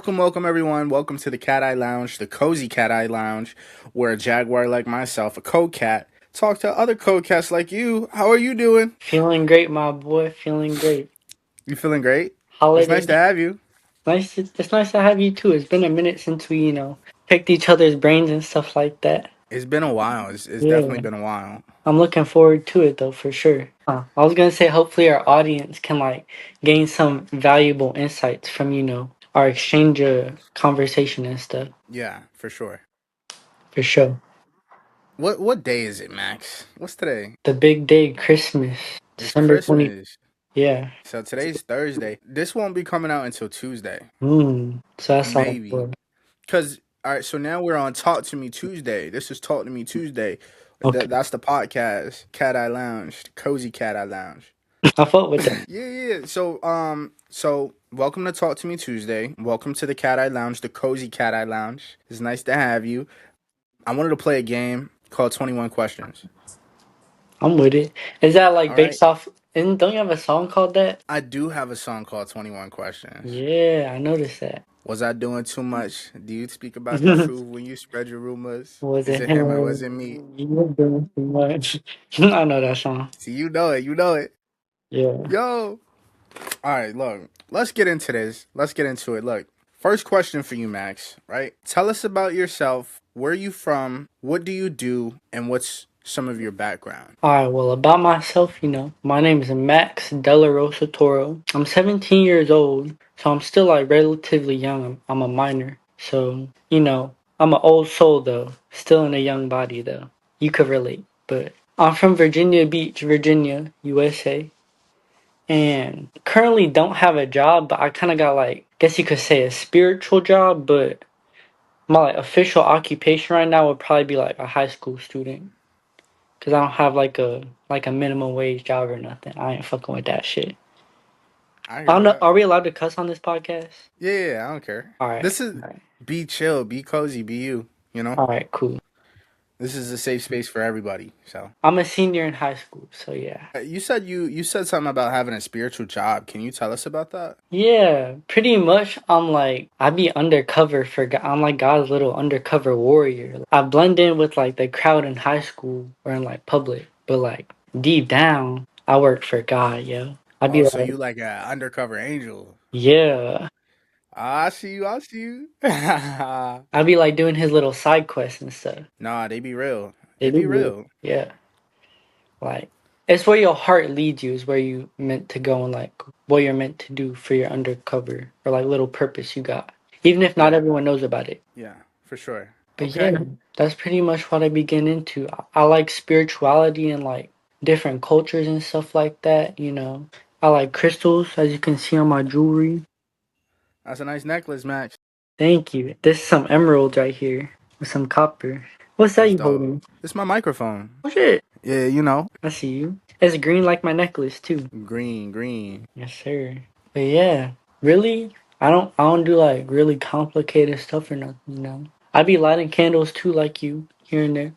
Welcome everyone. Welcome to the Cat Eye Lounge, the Cozy Cat Eye Lounge, where a jaguar like myself, a code cat, talk to other code cats like you. How are you doing? Feeling great, my boy. Feeling great. You feeling great? It's nice to Holiday. have you. It's nice to have you too. It's been a minute since we, picked each other's brains and stuff like that. It's been a while. It's definitely Yeah. been a while. I'm looking forward to it though, for sure. I was gonna say hopefully our audience can gain some valuable insights from, our exchange of conversation and stuff. Yeah, for sure. For sure. What day is it, Max? What's today? The big day, Christmas. It's December 20th. Christmas. Yeah. So today's Thursday. This won't be coming out until Tuesday. So that's all Maybe. for. Cause all right, so now we're on Talk to Me Tuesday. This is Talk to Me Tuesday. Okay. That's the podcast, Cat Eye Lounge, the Cozy Cat Eye Lounge. I fought with that. Yeah. So welcome to Talk to Me Tuesday. Welcome to the Cat Eye Lounge, the Cozy Cat Eye Lounge. It's nice to have you. I wanted to play a game called 21 Questions. I'm with it. Is that All right. based off? And don't you have a song called that? I do have a song called 21 Questions. Yeah, I noticed that. Was I doing too much? Do you speak about the truth when you spread your rumors? Was Is it it him or was him? it me? You were doing too much. I know that song. See, you know it. You know it. Yeah. Yo. All right, look. Let's get into this. Let's get into it. Look. First question for you, Max, right? Tell us about yourself. Where are you from? What do you do? And what's some of your background? Alright, well, about myself, my name is Max Della Rosa Toro. I'm 17 years old, so I'm still relatively young. I'm a minor. So, I'm an old soul though, still in a young body though. You could relate. But I'm from Virginia Beach, Virginia, USA. And currently don't have a job, but I kind of got guess you could say a spiritual job, but my official occupation right now would probably be a high school student, cause I don't have a minimum wage job or nothing. I ain't fucking with that shit. I I hear don't know. that. Are we allowed to cuss on this podcast? Yeah, I don't care. All right, This is all right, be chill, be cozy, be you. You know, all right, cool. this is a safe space for everybody. So I'm a senior in high school, so yeah. you said something about having a spiritual job. Can you tell us about that? Yeah, pretty much. I be undercover for God. I'm God's little undercover warrior. I blend in with the crowd in high school or in public, but deep down, I work for God, yo. I be Oh, so you like an undercover angel? yeah, I see you. I see you. I be doing his little side quests and stuff. Nah, they be real. They They be do, real. yeah. Like it's where your heart leads you. Is where you meant to go and what you're meant to do for your undercover or little purpose you got. Even if not Yeah, everyone knows about it. yeah, for sure. But yeah, Okay. that's pretty much what I begin into. I like spirituality and different cultures and stuff like that, I like crystals, as you can see on my jewelry. That's a nice necklace, Max. Thank you. This is some emeralds right here with some copper. What's that That's you dope. holding? This is my microphone. Oh shit. Yeah, you know. I see you. It's green like my necklace too. Green, green. Yes, sir. But yeah, really, I don't do really complicated stuff or nothing. I be lighting candles too, like you, here and there,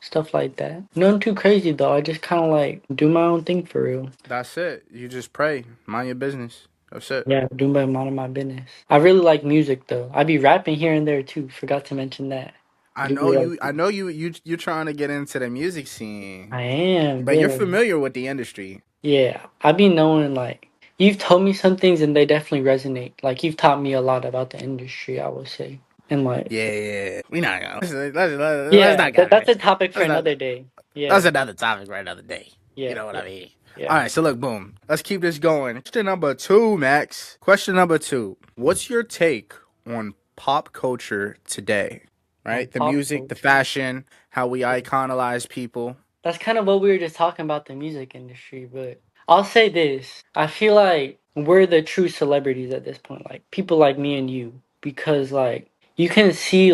stuff like that. Nothing too crazy though. I just kind of do my own thing for real. That's it. You just pray. Mind your business. That's it. Yeah, do my mind of my business. I really like music though. I be rapping here and there too. Forgot to mention that. I Do know you like? you. I know you're trying to get into the music scene, I am. but you're Yeah. familiar with the industry. Yeah. I be knowing you've told me some things and they definitely resonate. You've taught me a lot about the industry, I would say. And Yeah. We not gonna. Let's yeah, not get that's it. a topic for That's not. another day. That's Yeah. another topic for another day. You Yeah. know what I Yeah. mean? All Yeah. right. So look, boom. Let's keep this going. Question number 2, Max. Question number 2. What's your take on pop culture today? On Right? The pop music, the culture. fashion, how we iconize people. That's kind of what we were just talking about the music industry, but I'll say this. I feel like we're the true celebrities at this point, people like me and you, because you can see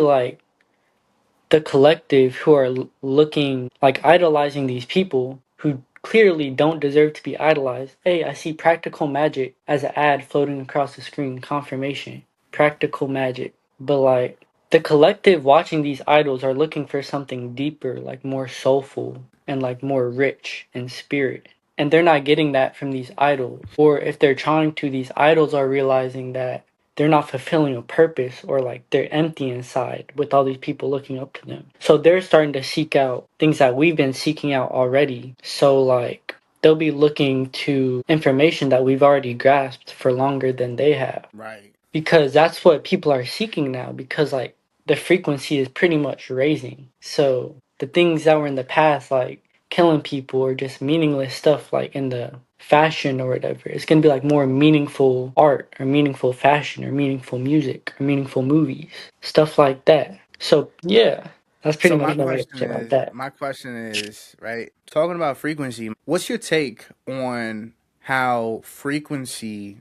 the collective who are looking idolizing these people who clearly don't deserve to be idolized. Hey, I see practical magic as an ad floating across the screen, confirmation. Practical magic. But the collective watching these idols are looking for something deeper, more soulful. and like more rich in spirit. And they're not getting that from these idols. Or if they're trying to, these idols are realizing that they're not fulfilling a purpose, or like they're empty inside with all these people looking up to them. So they're starting to seek out things that we've been seeking out already. So like they'll be looking to information that we've already grasped for longer than they have. Right. Because that's what people are seeking now, because like the frequency is pretty much raising. So the things that were in the past, like killing people or just meaningless stuff, like in the fashion or whatever, it's gonna be like more meaningful art or meaningful fashion or meaningful music or meaningful movies, stuff like that. So yeah, that's pretty So much what I have to say about that. my question is, right, talking about frequency, what's your take on how frequency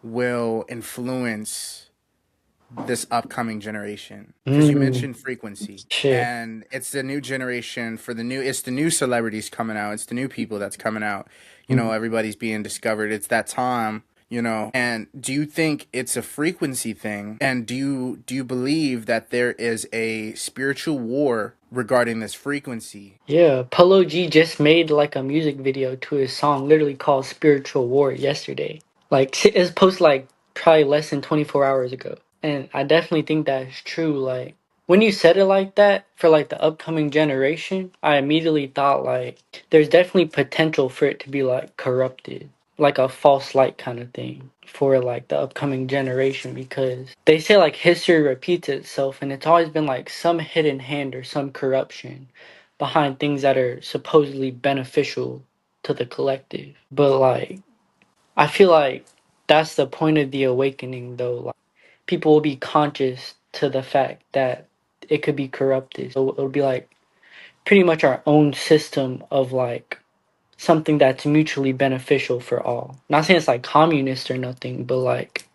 will influence this upcoming generation? Because you Mm, mentioned frequency, shit. and it's the new generation for the new, it's the new celebrities coming out, it's the new people that's coming out. You know, Mm. everybody's being discovered. It's that time, you know. And do you think it's a frequency thing? And do you believe that there is a spiritual war regarding this frequency? Yeah, Polo G just made like a music video to his song literally called Spiritual War yesterday. Like it's posted like probably less than 24 hours ago. And I definitely think that's true. Like when you said it like that for like the upcoming generation, I immediately thought like there's definitely potential for it to be like corrupted, like a false light kind of thing for like the upcoming generation, because they say like history repeats itself, and it's always been like some hidden hand or some corruption behind things that are supposedly beneficial to the collective. But like I feel like that's the point of the awakening though. Like people will be conscious to the fact that it could be corrupted. So it'll be like pretty much our own system of like something that's mutually beneficial for all. Not saying it's like communist or nothing, but like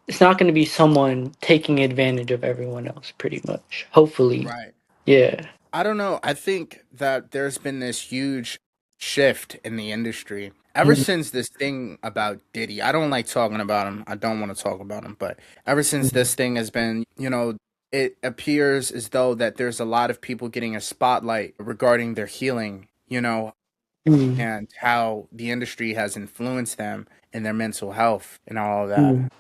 it's not going to be someone taking advantage of everyone else pretty much. Hopefully. Right. Yeah. I don't know. I think that there's been this huge shift in the industry ever Mm, since this thing about Diddy. I don't like talking about him. I don't want to talk about him, but ever since mm, this thing has been, you know, it appears as though that there's a lot of people getting a spotlight regarding their healing, you know, mm, and how the industry has influenced them in their mental health and all of mm. that.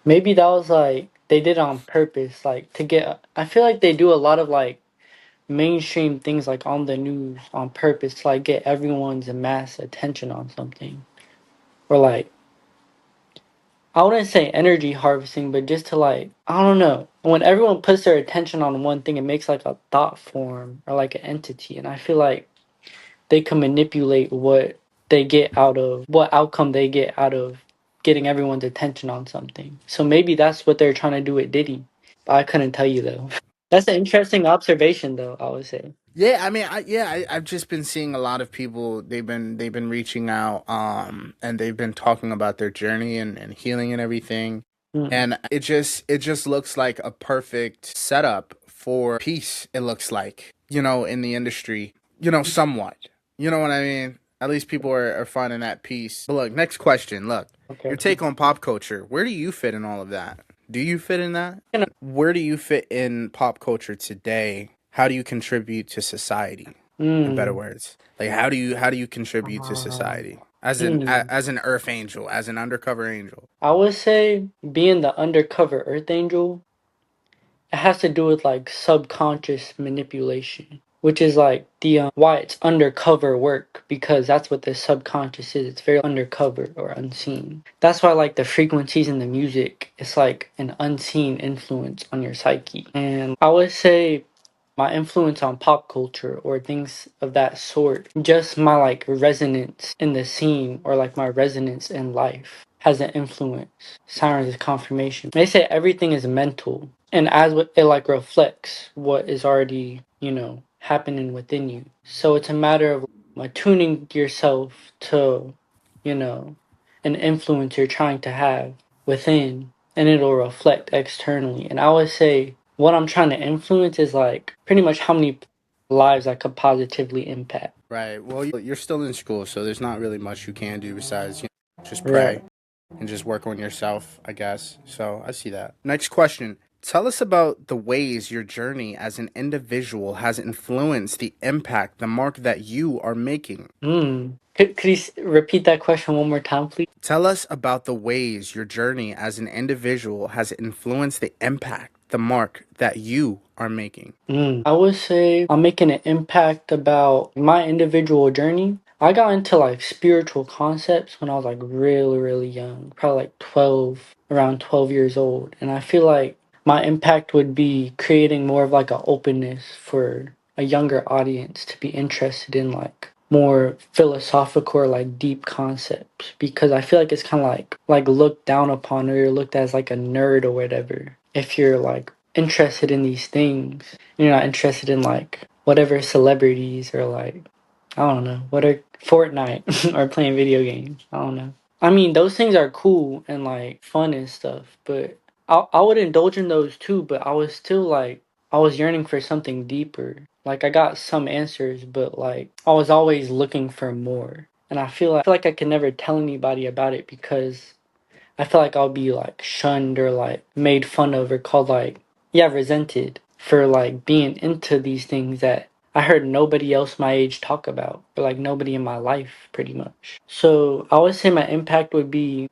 Maybe that was like they did on purpose, like to get. I feel like they do a lot of like mainstream things like on the news on purpose to like get everyone's mass attention on something, or like I wouldn't say energy harvesting, but just to like I don't know. When everyone puts their attention on one thing, it makes like a thought form or like an entity, and I feel like they can manipulate what outcome they get out of getting everyone's attention on something. So maybe that's what they're trying to do with Diddy. But I couldn't tell you though. That's an interesting observation though, I would say. Yeah, I mean, I've just been seeing a lot of people. They've been reaching out, and they've been talking about their journey and healing and everything, Mm, and it just looks like a perfect setup for peace. It looks like, you know, in the industry, you know, somewhat, you know what I mean. At least people are finding that peace. But look, next question. Look, your okay. take on pop culture. Where do you fit in all of that? Do you fit in that? You know, Where do you fit in pop culture today? How do you contribute to society? In better mm, words, like how do you contribute to uh, society as mm. as an earth angel, as an undercover angel? I would say being the undercover Earth Angel, it has to do with like subconscious manipulation, which is like the why it's undercover work, because that's what the subconscious is. It's very undercover or unseen. That's why like the frequencies in the music, it's like an unseen influence on your psyche. And I would say my influence on pop culture or things of that sort, just my like resonance in the scene or like my resonance in life has an influence. Sirens is confirmation. They say everything is mental, and as it like reflects what is already, happening within you. So it's a matter of attuning yourself to, you know, an influence you're trying to have within, and it'll reflect externally. And I would say what I'm trying to influence is like pretty much how many lives I could positively impact. Right. Well, you're still in school, so there's not really much you can do besides, you know, just Right. pray and just work on yourself, I guess. So I see that. Next question. Tell us about the ways your journey as an individual has influenced the impact, the mark that you are making. Could you repeat that question one more time, please? Tell us about the ways your journey as an individual has influenced the impact, the mark that you are making. I would say I'm making an impact about my individual journey. I got into like spiritual concepts when I was like really, really young, probably like 12, around 12 years old. And I feel like my impact would be creating more of like an openness for a younger audience to be interested in like more philosophical or like deep concepts because I feel like it's kind of like looked down upon or you're looked at as like a nerd or whatever if you're like interested in these things. You're not interested in like whatever celebrities or like I don't know what are Fortnite or playing video games. I don't know. I mean, those things are cool and like fun and stuff, but I would indulge in those too. But I was still like I was yearning for something deeper. Like I got some answers, but like I was always looking for more. And I feel like I could never tell anybody about it because I feel like I'll be like shunned or like made fun of or called like, yeah, resented for like being into these things that I heard nobody else my age talk about or like nobody in my life pretty much. So I would say my impact would be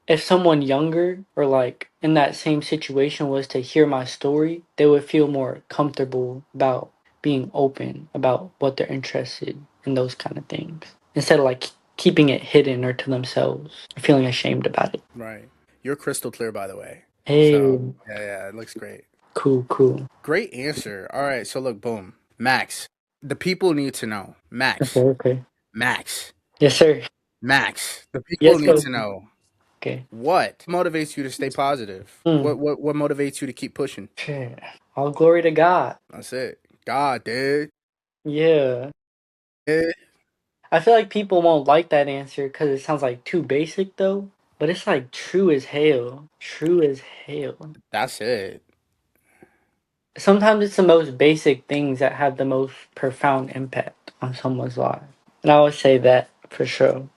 if someone younger or like in that same situation was to hear my story, they would feel more comfortable about being open about what they're interested in those kind of things instead of like keeping it hidden or to themselves or feeling ashamed about it. Right. You're crystal clear, by the way. So, Hey, yeah, it looks great. cool, cool. Great answer. All right, so look, boom. Max, the people need to know. Okay, Max, okay. Max, Yes, sir. Max, the people Yes, need sir. to know. Okay. What motivates you to stay positive? Hmm. What motivates you to keep pushing? Shit. All glory to God. That's it. God, dude. Yeah. Eh, I feel like people won't like that answer because it sounds like too basic though. But it's like true as hell. True as hell. that's it. Sometimes it's the most basic things that have the most profound impact on someone's life. And I would say that for sure.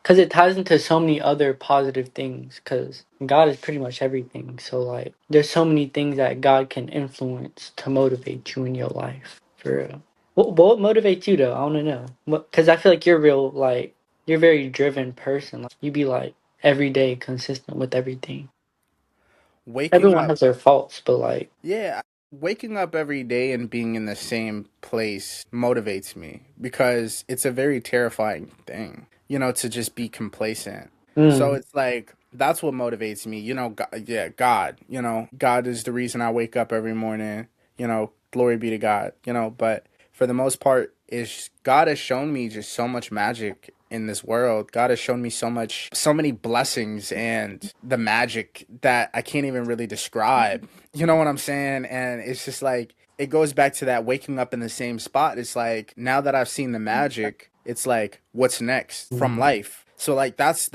Because it ties into so many other positive things. Because God is pretty much everything. So, like, there's so many things that God can influence to motivate you in your life. For real. What motivates you, though? I want to know. Because I feel like you're real, like, you're a very driven person. Like, you be, like, every day consistent with everything. Waking Everyone up. has their faults, but, like, Yeah, waking up every day and being in the same place motivates me because it's a very terrifying thing, to just be complacent. So mm, it's like that's what motivates me. God, yeah, God, God is the reason I wake up every morning, glory be to God, but for the most part is God has shown me just so much magic in this world. God has shown me so many blessings and the magic that I can't even really describe. You know what I'm saying? And it's just like it goes back to that waking up in the same spot. It's like now that I've seen the magic, it's like what's next from mm, life. So like that's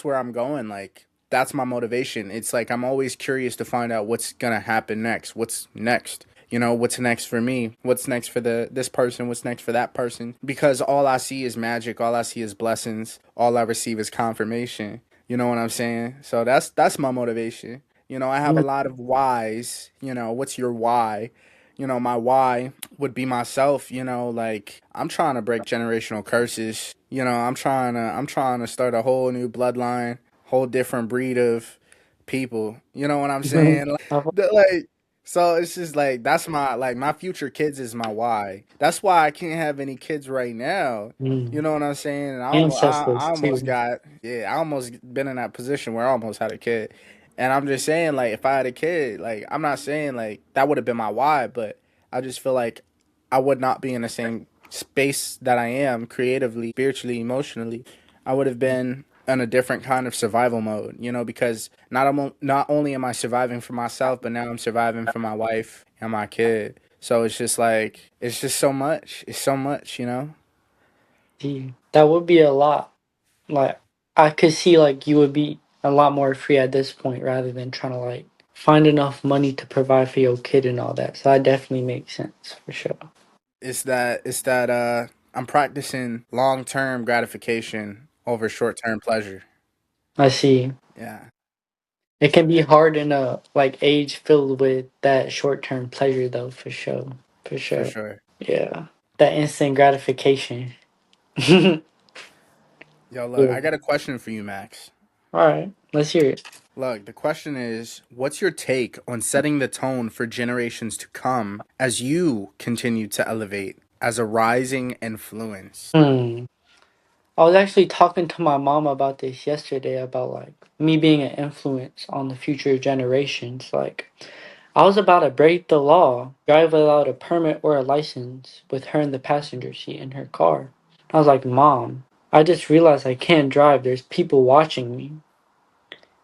where I'm going. Like that's my motivation. It's like I'm always curious to find out what's gonna happen next. What's next? What's next for me? What's next for this person? What's next for that person? Because all I see is magic. All I see is blessings. All I receive is confirmation. You know what I'm saying? So that's my motivation. I have a mm, lot of whys. What's your why? My why would be myself, like I'm trying to break generational curses. I'm trying to start a whole new bloodline, whole different breed of people. You know what I'm saying? Like so it's just like that's my future kids is my why. That's why I can't have any kids right now. You mm. know what I'm saying? And I Ancestors, almost too. got I almost been in that position where I almost had a kid. And I'm just saying like if I had a kid, like I'm not saying like that would have been my why, but I just feel like I would not be in the same space that I am creatively, spiritually, emotionally. I would have been in a different kind of survival mode, because not only am I surviving for myself, but now I'm surviving for my wife and my kid. So it's just like it's just so much. It's so much. Gee, that would be a lot. Like, I could see, like, you would be a lot more free at this point rather than trying to, like, find enough money to provide for your kid and all that. So that definitely makes sense for sure. It's that I'm practicing long-term gratification over short-term pleasure. I see. Yeah. It can be hard in a like age filled with that short term pleasure though, for sure. For For sure. sure. Yeah. That instant gratification. Yeah. Yo, look, I got a question for you, Max. Alright. Let's hear it. Look, the question is, what's your take on setting the tone for generations to come as you continue to elevate as a rising influence? Hmm. I was actually talking to my mom about this yesterday about like me being an influence on the future generations. Like I was about to break the law, drive without a permit or a license with her in the passenger seat in her car. I was like, Mom, I just realized I can't drive. There's people watching me.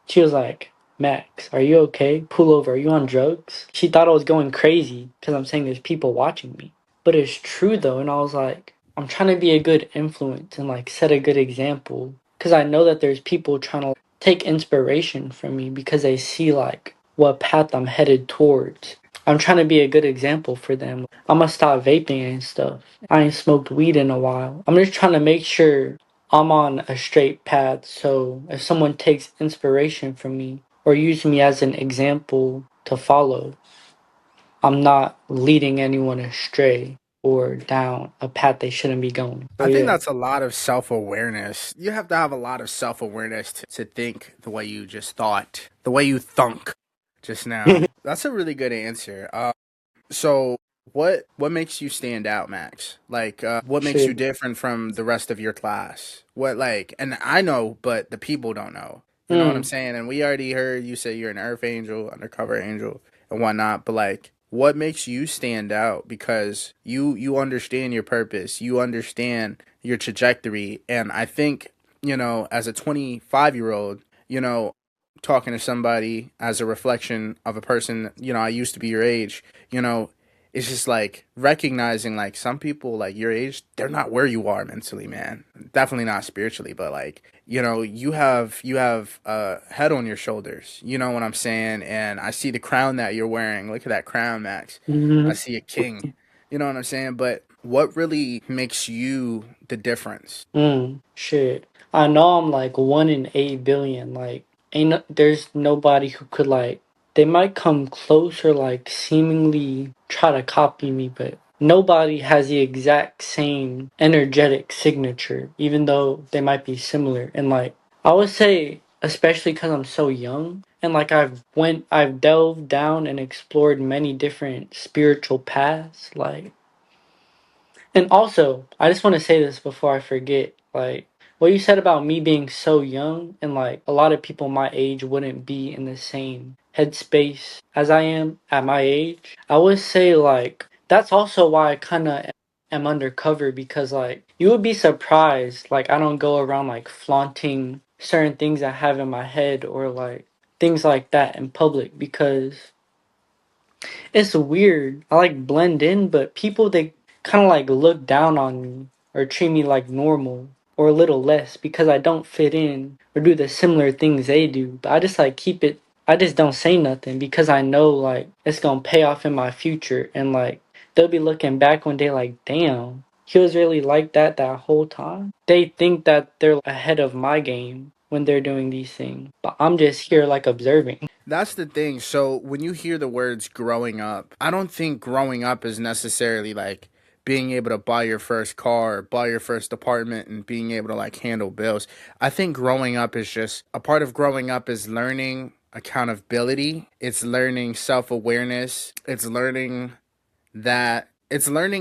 She was like, Max, are you okay? Pull over. Are you on drugs? She thought I was going crazy because I'm saying there's people watching me. But it's true though. And I was like, I'm trying to be a good influence and like set a good example. Because I know that there's people trying to take inspiration from me because they see like what path I'm headed towards. I'm trying to be a good example for them. I'm gonna stop vaping and stuff. I ain't smoked weed in a while. I'm just trying to make sure I'm on a straight path. So if someone takes inspiration from me or use me as an example to follow, I'm not leading anyone astray or down a path they shouldn't be going. So I think yeah. that's a lot of self awareness. You have to have a lot of self awareness to think the way you just thought, the way you thunk just now. That's a really good answer. So what makes you stand out, Max? Like, what makes you Shit. different from the rest of your class? What like, and I know, but the people don't know. You know what I'm Mm, saying? And we already heard you say you're an Earth Angel, undercover angel, and whatnot. But like, what makes you stand out? Because you understand your purpose, you understand your trajectory, and I think as a 25-year-old, talking to somebody as a reflection of a person, I used to be your age, you know, it's just like recognizing like some people like your age, they're not where you are mentally, man. Definitely not spiritually, but like, you have a head on your shoulders. You know what I'm saying? And I see the crown that you're wearing. Look at that crown, Max. I mm, see a king. You know what I'm saying? But what really makes you the difference? shit. I know I'm like 1 in 8 billion. Like, there's nobody who could like. They might come close or like seemingly try to copy me, but nobody has the exact same energetic signature, even though they might be similar. And like, I would say, especially because I'm so young, and like I've delved down and explored many different spiritual paths. Like, and also, I just want to say this before I forget. Like, what you said about me being so young, and like a lot of people my age wouldn't be in the same headspace as I am at my age. I would say, like, that's also why I kind of am undercover because, like, you would be surprised. Like, I don't go around like flaunting certain things I have in my head or like things like that in public because it's weird. I like blend in, but people they kind of like look down on me or treat me like normal or a little less because I don't fit in or do the similar things they do. But I just like keep it. I just don't say nothing because I know like it's gonna pay off in my future and like they'll be looking back one day like, damn, he was really like that whole time. They think that they're ahead of my game when they're doing these things, but I'm just here like observing. That's the thing. So when you hear the words growing up, I don't think growing up is necessarily like being able to buy your first car, buy your first apartment, and being able to like handle bills. I think growing up is just a part of growing up is learning accountability. It's learning self awareness. It's learning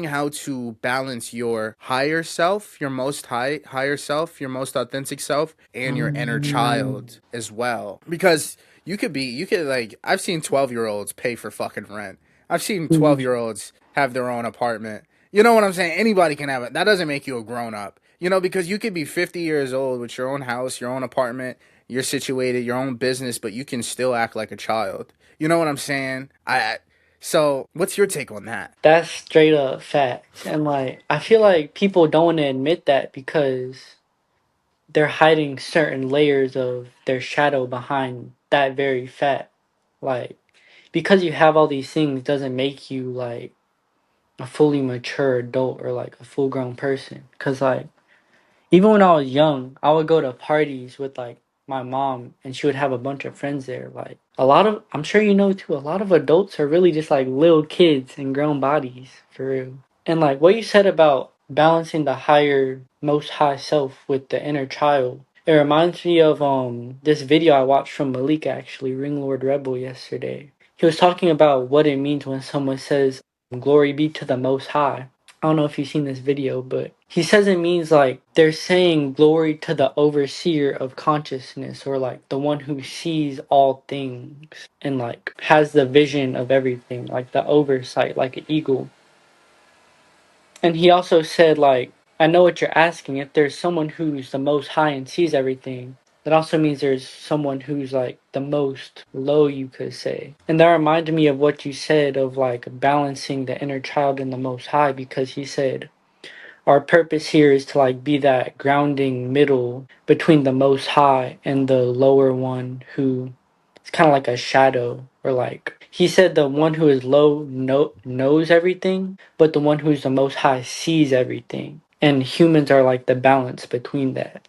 how to balance your higher self, your most higher self, your most authentic self, and your inner Mm. child as well. Because you could like I've seen 12-year-olds pay for fucking rent. I've seen 12-year-olds have their own apartment. You know what I'm saying? Anybody can have it. That doesn't make you a grown up. Because you could be 50 years old with your own house, your own apartment, you're situated, your own business, but you can still act like a child. You know what I'm saying? So, what's your take on that? That's straight up facts. And like I feel like people don't want to admit that because they're hiding certain layers of their shadow behind that very fact. Like because you have all these things doesn't make you like a fully mature adult or like a full grown person. Cause like even when I was young, I would go to parties with like my mom, and she would have a bunch of friends there. Like a lot of, I'm sure you know too, a lot of adults are really just like little kids in grown bodies for real. And like what you said about balancing the higher, most high self with the inner child, it reminds me of this video I watched from Malik actually, Ring Lord Rebel yesterday. He was talking about what it means when someone says, "Glory be to the Most High." I don't know if you've seen this video, but he says it means like they're saying glory to the overseer of consciousness, or like the one who sees all things and like has the vision of everything, like the oversight, like an eagle. And he also said, like, I know what you're asking. If there's someone who's the most high and sees everything, that also means there's someone who's like the most low, you could say. And that reminded me of what you said of like balancing the inner child and the most high, because he said, our purpose here is to like be that grounding middle between the most high and the lower one, who it's kind of like a shadow, or like he said the one who is low knows everything, but the one who's the most high sees everything, and humans are like the balance between that.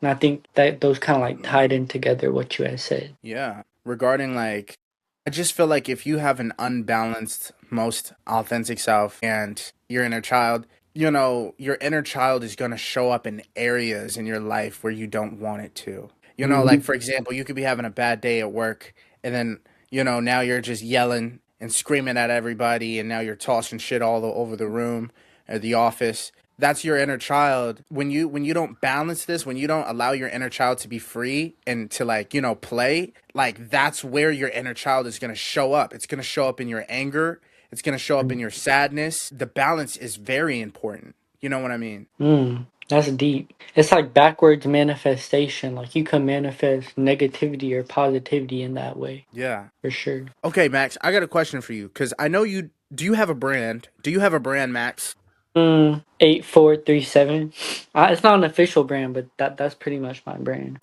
And I think that those kind of like tied in together what you had said. Yeah. Regarding like, I just feel like if you have an unbalanced, most authentic self and your inner child, your inner child is going to show up in areas in your life where you don't want it to. Like for example, you could be having a bad day at work and then, now you're just yelling and screaming at everybody and now you're tossing shit all over the room or the office. That's your inner child. When you don't balance this, when you don't allow your inner child to be free and to like, play, like that's where your inner child is going to show up. It's going to show up in your anger. It's going to show up in your sadness. The balance is very important. You know what I mean? That's deep. It's like backwards manifestation. Like you can manifest negativity or positivity in that way, Yeah. for sure. Okay, Max, I got a question for you cuz I know you do you have a brand? Do you have a brand, Max? 8437. It's not an official brand, but that's pretty much my brand.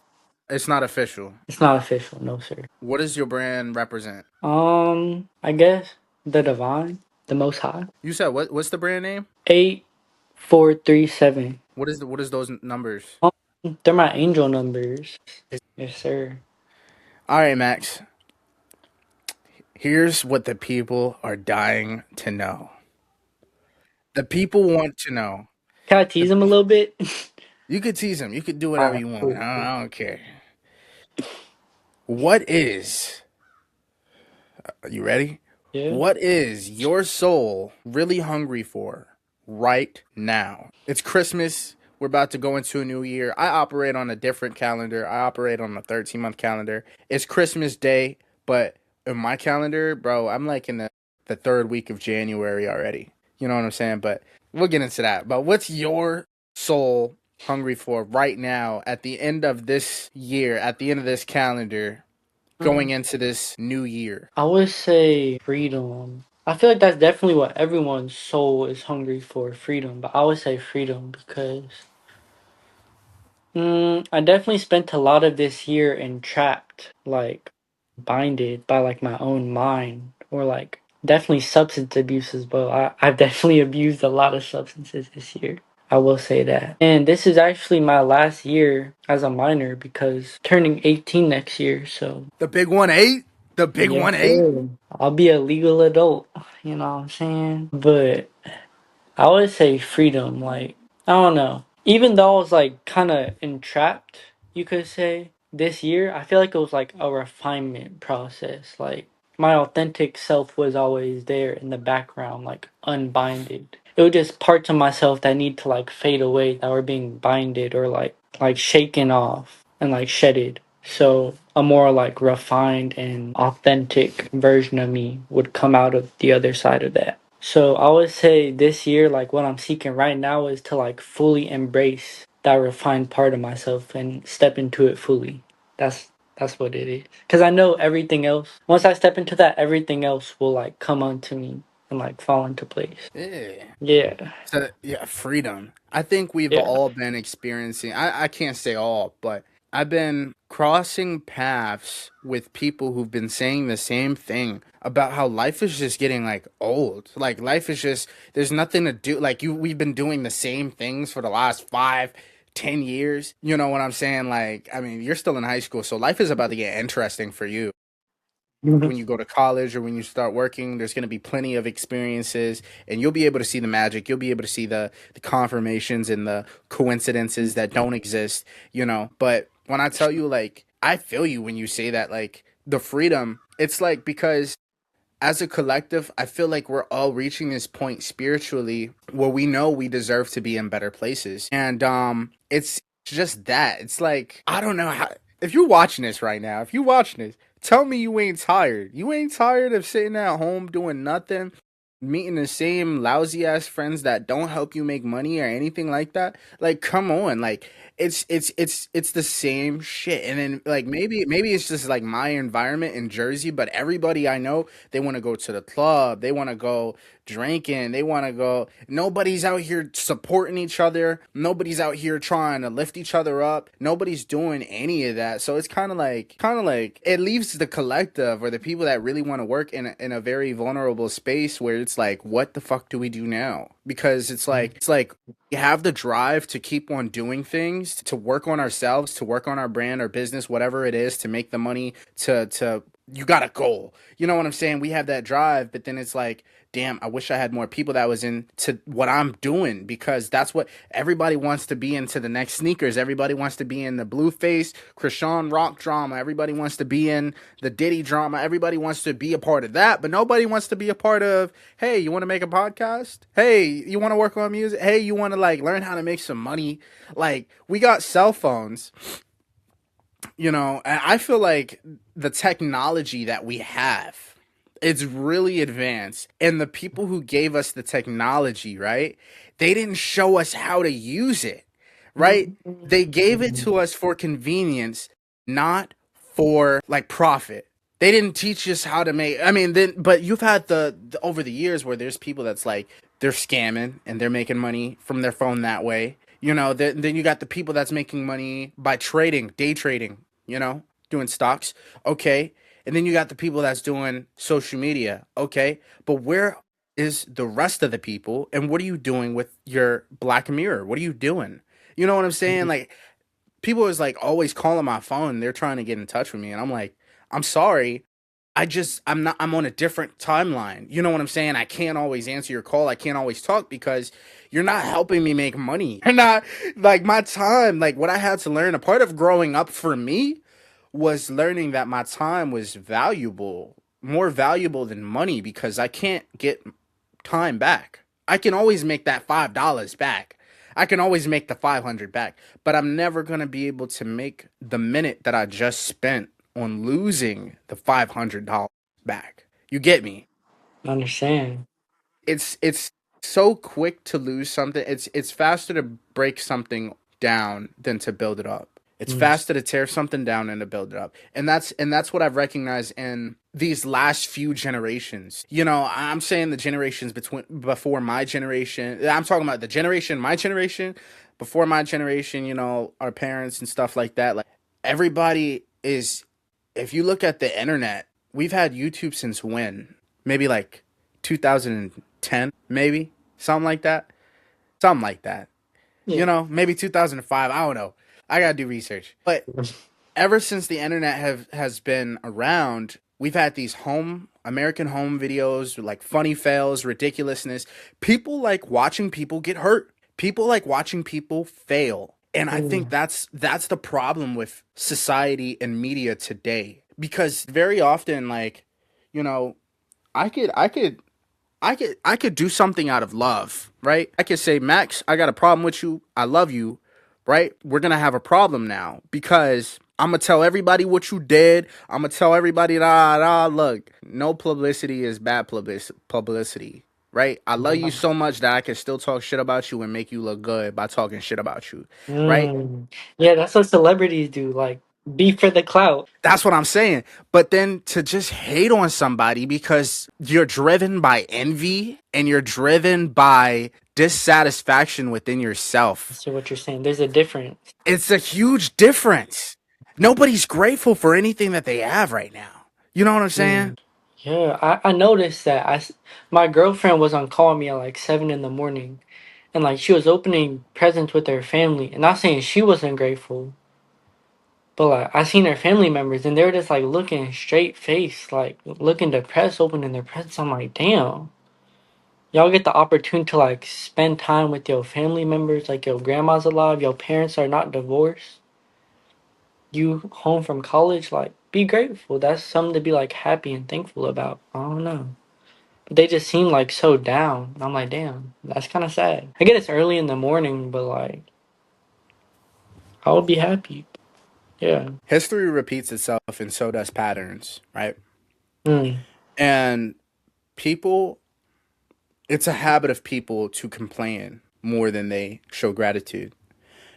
It's not official. It's not official, no sir. What does your brand represent? I guess the divine, the most high. You said what's the brand name? 8437. What is those numbers? They're my angel numbers. Yes, sir. All right, Max. Here's what the people are dying to know. The people want to know. Can I tease The, them a little bit? you could tease them. You could do whatever Alright, you want. cool, I don't, cool. I don't care. What is, you ready? Yeah. What is your soul really hungry for right now? It's Christmas. We're about to go into a new year. I operate on a different calendar. I operate on a 13-month calendar. It's Christmas Day, but in my calendar, bro, I'm like in the third week of January already. You know what I'm saying? But we'll get into that. But what's your soul hungry for right now at the end of this year, at the end of this calendar, going into this new year? I would say freedom. I feel like that's definitely what everyone's soul is hungry for, freedom. But I would say freedom because I definitely spent a lot of this year entrapped, like binded by like my own mind, or like definitely substance abuse as well. I've definitely abused a lot of substances this year. I will say that. And this is actually my last year as a minor because turning 18 next year, so The big 1-8? The big yes, 1-8? sir. I'll be a legal adult, you know what I'm saying? But I would say freedom, like, I don't know. Even though I was like kind of entrapped, you could say, this year, I feel like it was like a refinement process. Like, my authentic self was always there in the background, like unbinded. It was just parts of myself that need to like fade away, that were being binded or like shaken off and like shedded. So a more like refined and authentic version of me would come out of the other side of that. So I would say this year, like what I'm seeking right now is to like fully embrace that refined part of myself and step into it fully. That's that's what it is. Cause I know everything else. Once I step into that, everything else will like come onto me and like fall into place. Yeah. Yeah. So yeah, freedom. I think we've Yeah. all been experiencing. I can't say all, but I've been crossing paths with people who've been saying the same thing about how life is just getting like old. Like life is just there's nothing to do. Like we've been doing the same things for the last 5, 10 years. You know what I'm saying? Like, I mean, you're still in high school, so life is about to get interesting for you. Mhm. When you go to college or when you start working, there's going to be plenty of experiences, and you'll be able to see the magic. You'll be able to see the confirmations and the coincidences that don't exist, you know. But when I tell you, like, I feel you when you say that, like, the freedom, it's like because as a collective, I feel like we're all reaching this point spiritually where we know we deserve to be in better places. And it's just that. It's like I don't know how if you're watching this right now, if you're watching this, tell me you ain't tired. You ain't tired of sitting at home doing nothing, meeting the same lousy ass friends that don't help you make money or anything like that. Like come on, like it's the same shit. And then like maybe it's just like my environment in Jersey, but everybody I know, they want to go to the club, they want to go drinking, they want to go. Nobody's out here supporting each other. Nobody's out here trying to lift each other up. Nobody's doing any of that. So it's kind of like it leaves the collective or the people that really want to work in a very vulnerable space where it's like, what the fuck do we do now? Because it's like we have the drive to keep on doing things, to work on ourselves, to work on our brand or business, whatever it is, to make the money, to you got a goal. You know what I'm saying? We have that drive, but then it's like, damn, I wish I had more people that was into what I'm doing because that's what everybody wants to be into the next sneakers. Everybody wants to be in the Blueface, Krishan Rock drama. Everybody wants to be in the Diddy drama. Everybody wants to be a part of that, but nobody wants to be a part of, hey, you want to make a podcast? Hey, you want to work on music? Hey, you want to like learn how to make some money? Like, we got cell phones, you know, and I feel like the technology that we have, it's really advanced. And the people who gave us the technology, right? They didn't show us how to use it, right? They gave it to us for convenience, not for like profit. They didn't teach us how to make. I mean, then, but you've had the over the years where there's people that's like they're scamming and they're making money from their phone that way. You know, then you got the people that's making money by trading, day trading. You know, doing stocks. Okay, and then you got the people that's doing social media. Okay, but where is the rest of the people? And what are you doing with your Black Mirror? What are you doing? You know what I'm saying? Like people is like always calling my phone. They're trying to get in touch with me, and I'm like, I'm sorry. I'm not. I'm on a different timeline. You know what I'm saying? I can't always answer your call. I can't always talk because you're not helping me make money. You're not like my time. Like what I had to learn. A part of growing up for me was learning that my time was valuable, more valuable than money because I can't get time back. I can always make that $5 back. I can always make the 500 back, but I'm never going to be able to make the minute that I just spent on losing the $500 back. You get me? I understand. It's so quick to lose something. It's faster to break something down than to build it up. It's Mm. faster to tear something down than to build it up. And that's what I've recognized in these last few generations. You know, I'm saying the generations between before my generation. I'm talking about the generation, my generation, before my generation, you know, our parents and stuff like that. Like everybody is if you look at the internet, we've had YouTube since when? Maybe like 2010, maybe something like that. Something like that. You Yeah. know, maybe 2005. I don't know. I gotta do research. But ever since the internet has been around, we've had these home American home videos like funny fails, ridiculousness. People like watching people get hurt. People like watching people fail. And I think Mm. that's the problem with society and media today. Because very often, like, you know, I could I could I could do something out of love, right? I could say, Max, I got a problem with you. I love you, right? We're gonna have a problem now because I'm gonna tell everybody what you did. I'm gonna tell everybody, look, no publicity is bad publicity, right? I love you so much that I can still talk shit about you and make you look good by talking shit about you, right? Mm. Yeah, that's what celebrities do. Like, be for the clout. That's what I'm saying. But then to just hate on somebody because you're driven by envy and you're driven by dissatisfaction within yourself, So what you're saying, there's a difference. it's a huge difference. Nobody's grateful for anything that they have right now. You know what I'm saying? Mm. Yeah, I noticed that. My girlfriend was on call me at like 7 in the morning, and like she was opening presents with her family, and not saying she wasn't grateful, but like I seen her family members and they were just like looking straight faced, like looking depressed, opening their presents. I'm like, damn, y'all get the opportunity to like spend time with your family members, like your grandma's alive, your parents are not divorced, you home from college, like be grateful. That's something to be like happy and thankful about. I don't know. But they just seem like so down. And I'm like, damn, that's kind of sad. I get it's early in the morning, but like I would be happy. Yeah. History repeats itself, and so does patterns, right? Mm. And people, it's a habit of people to complain more than they show gratitude.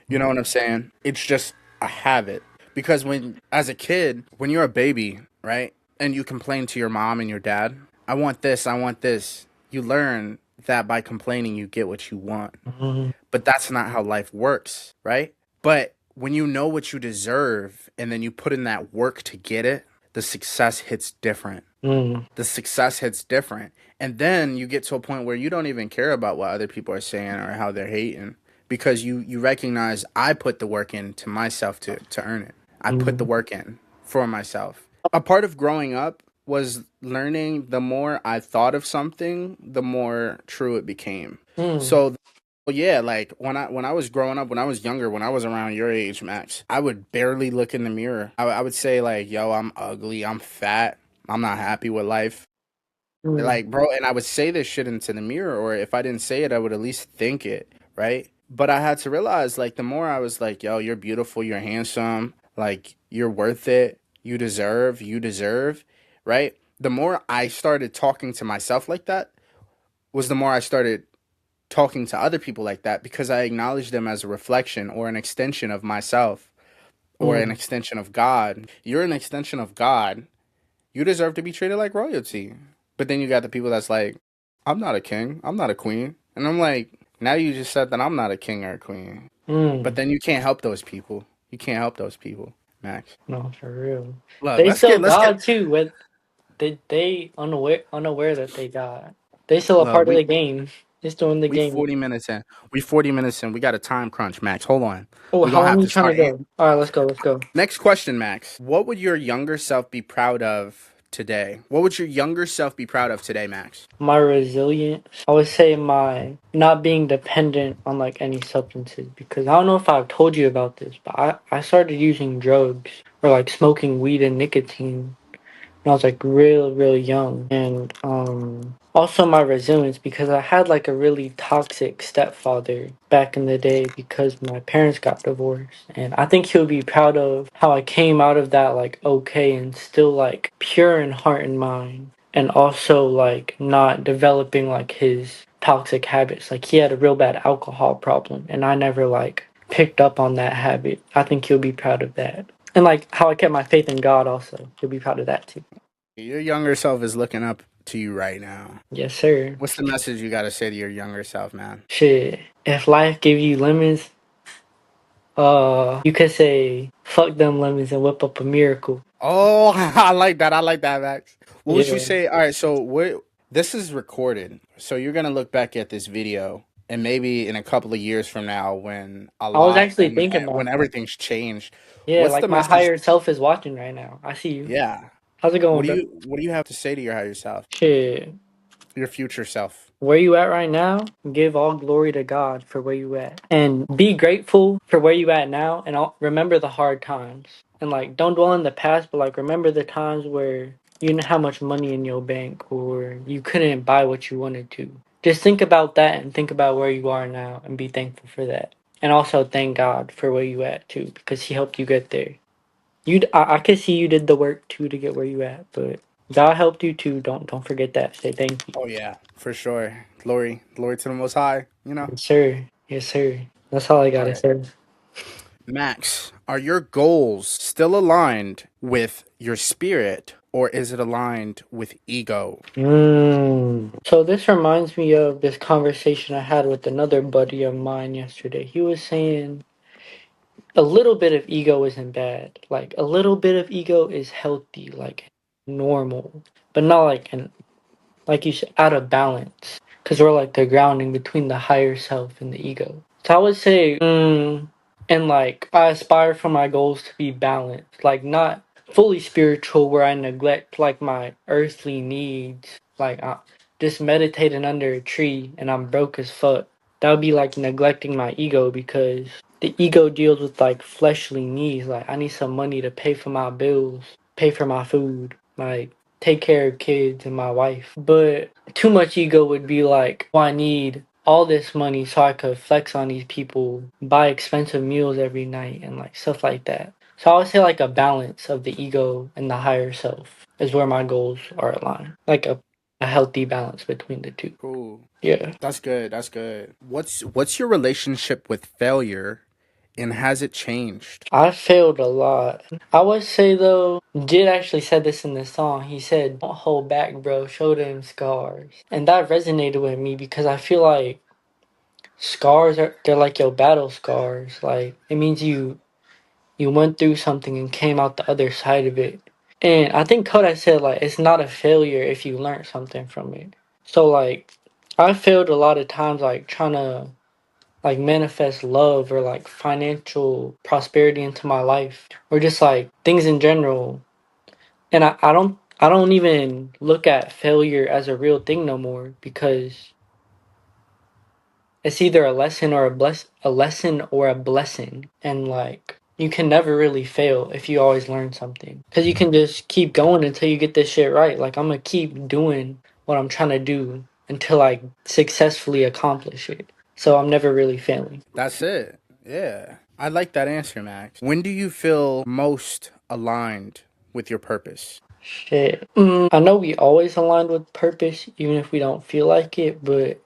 You know what I'm saying? It's just a habit. Because when, as a kid, when you're a baby, right, and you complain to your mom and your dad, I want this, I want this, you learn that by complaining, you get what you want. Mm. But that's not how life works, right? But when you know what you deserve and then you put in that work to get it, the success hits different. Mm. The success hits different. And then you get to a point where you don't even care about what other people are saying or how they're hating, because you recognize I put the work into myself to earn it. I put the Mm. work in for myself. A part of growing up was learning the more I thought of something, the more true it became. Mm. So well, yeah, like when I was growing up, when I was younger, when I was around your age, Max, I would barely look in the mirror. I would say like, "Yo, I'm ugly, I'm fat, I'm not happy with life." Mm. Like, bro, and I would say this shit into the mirror, or if I didn't say it, I would at least think it, right? But I had to realize, like, the more I was like, "Yo, you're beautiful, you're handsome, like, you're worth it, you deserve," right? The more I started talking to myself like that, was the more I started talking to other people like that, because I acknowledge them as a reflection or an extension of myself or an Mm. extension of God. You're an extension of God. You deserve to be treated like royalty. But then you got the people that's like, I'm not a king, I'm not a queen. And I'm like, now you just said that I'm not a king or a queen. But Mm. then you can't help those people. You can't help those people, Max. No, for real. Look, They still let's get God too. With they unaware that they God. They still a look, part of the game. They still in the we game. 40 minutes in. We 40 minutes in. We got a time crunch, Max. Hold on. Oh, We're how gonna long have you to trying to start. go? All right, let's go. Let's go. Next question, Max. What would your younger self be proud of today? What would your younger self be proud of today, Max? My resilience. I would say my not being dependent on like any substances, because I don't know if I've told you about this, but I started using drugs or like smoking weed and nicotine when I was like real young. And also my resilience, because I had like a really toxic stepfather back in the day because my parents got divorced. And I think he'll be proud of how I came out of that like okay and still like pure in heart and mind. And also like not developing like his toxic habits. Like he had a real bad alcohol problem and I never like picked up on that habit. I think he'll be proud of that. And like how I kept my faith in God also. He'll be proud of that too. Your younger self is looking up to you right now. Yes, sir. What's the message you got to say to your younger self, man? Shit. If life gave you lemons, you could say, fuck them lemons and whip up a miracle. Oh, I like that. I like that, Max. What would you Yeah. say? All right, so what? This is recorded, so you're gonna look back at this video, and maybe in a couple of years from now, when a I was lot actually and thinking when about that. everything's changed, Yeah, what's like the my message? higher self is watching right now. I see you. Yeah. How's it going, bro? What do you have to say to your higher self, Shit. your future self? Where you at right now, give all glory to God for where you at. And be grateful for where you at now and remember the hard times. And like don't dwell in the past, but like remember the times where you didn't have much money in your bank or you couldn't buy what you wanted to. Just think about that and think about where you are now and be thankful for that. And also thank God for where you at too, because he helped you get there. I could see you did the work too to get where you at, but God helped you too. Don't forget that. Say thank you. Oh yeah, for sure. Glory to the Most High. You know. Yes, sir. Yes, sir. That's all I All gotta right. say. Max, are your goals still aligned with your spirit, or is it aligned with ego? So this reminds me of this conversation I had with another buddy of mine yesterday. He was saying a little bit of ego isn't bad. Like a little bit of ego is healthy, like normal, but not like an like you said out of balance. because we're like the grounding between the higher self and the ego. So I would say, and like I aspire for my goals to be balanced, like not fully spiritual where I neglect like my earthly needs, like I just meditating under a tree and I'm broke as fuck. That would be like neglecting my ego because the ego deals with like fleshly needs. Like I need some money to pay for my bills, pay for my food, like take care of kids and my wife. But too much ego would be like, oh, I need all this money so I could flex on these people, buy expensive meals every night, and like stuff like that. So I would say like a balance of the ego and the higher self is where my goals are aligned. Like a healthy balance between the two. Cool. Yeah. That's good. That's good. What's your relationship with failure, and has it changed? I failed a lot. I would say though, Jid actually said this in the song. He said, "Don't hold back, bro. Show them scars." And that resonated with me because I feel like scars they're like your battle scars. Like it means you went through something and came out the other side of it. And I think Kodak said like it's not a failure if you learn something from it. So like I failed a lot of times like trying to like manifest love or like financial prosperity into my life or just like things in general. And I don't even look at failure as a real thing no more because it's either a lesson or a lesson or a blessing. And like you can never really fail if you always learn something. Cause you can just keep going until you get this shit right. Like I'm gonna keep doing what I'm trying to do until I successfully accomplish it. So I'm never really failing. That's it. Yeah. I like that answer, Max. When do you feel most aligned with your purpose? Shit. I know we always aligned with purpose, even if we don't feel like it, but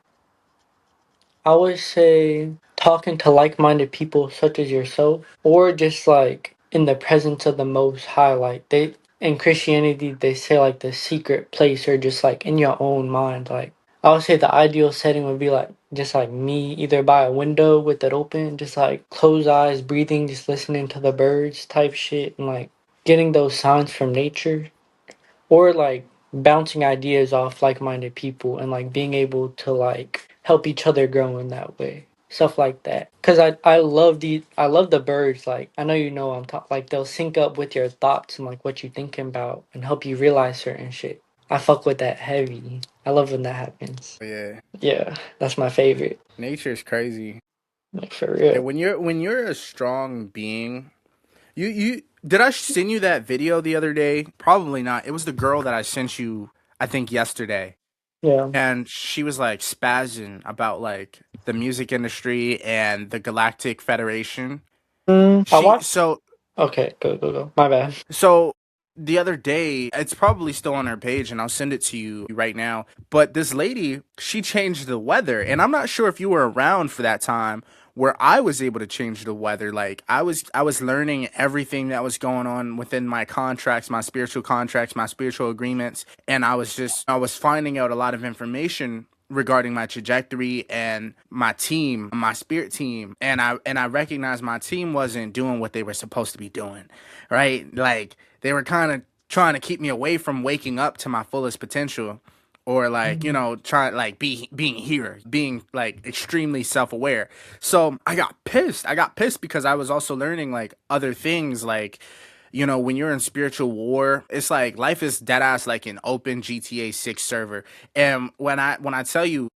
I would say talking to like minded people such as yourself, or just like in the presence of the Most High. Like they in Christianity, they say like the secret place, or just like in your own mind. Like I would say the ideal setting would be like just like me, either by a window with it open, just like closed eyes, breathing, just listening to the birds type shit, and like getting those sounds from nature or like bouncing ideas off like-minded people and like being able to like help each other grow in that way, stuff like that. Because I love the birds. Like I know you know I'm talking, like they'll sync up with your thoughts and like what you're thinking about and help you realize certain shit. I fuck with that heavy. I love when that happens. Yeah. Yeah, that's my favorite. Nature's crazy. Like for Yeah, real. when you're a strong being, you did I send you that video the other day? Probably not. It was the girl that I sent you I think yesterday. Yeah. And she was like spazzing about like the music industry and the Galactic Federation. I She watched. so Okay, go. My bad. so the other day, it's probably still on her page and I'll send it to you right now. But this lady, she changed the weather, and I'm not sure if you were around for that time where I was able to change the weather. Like I was learning everything that was going on within my contracts, my spiritual agreements, and I was finding out a lot of information regarding my trajectory and my team, my spirit team, and I recognized my team wasn't doing what they were supposed to be doing, right? Like they were kind of trying to keep me away from waking up to my fullest potential, or like trying like being here, being like extremely self-aware. So I got pissed because I was also learning like other things, like when you're in spiritual war, it's like life is dead ass like an open GTA 6 server. And when I tell you,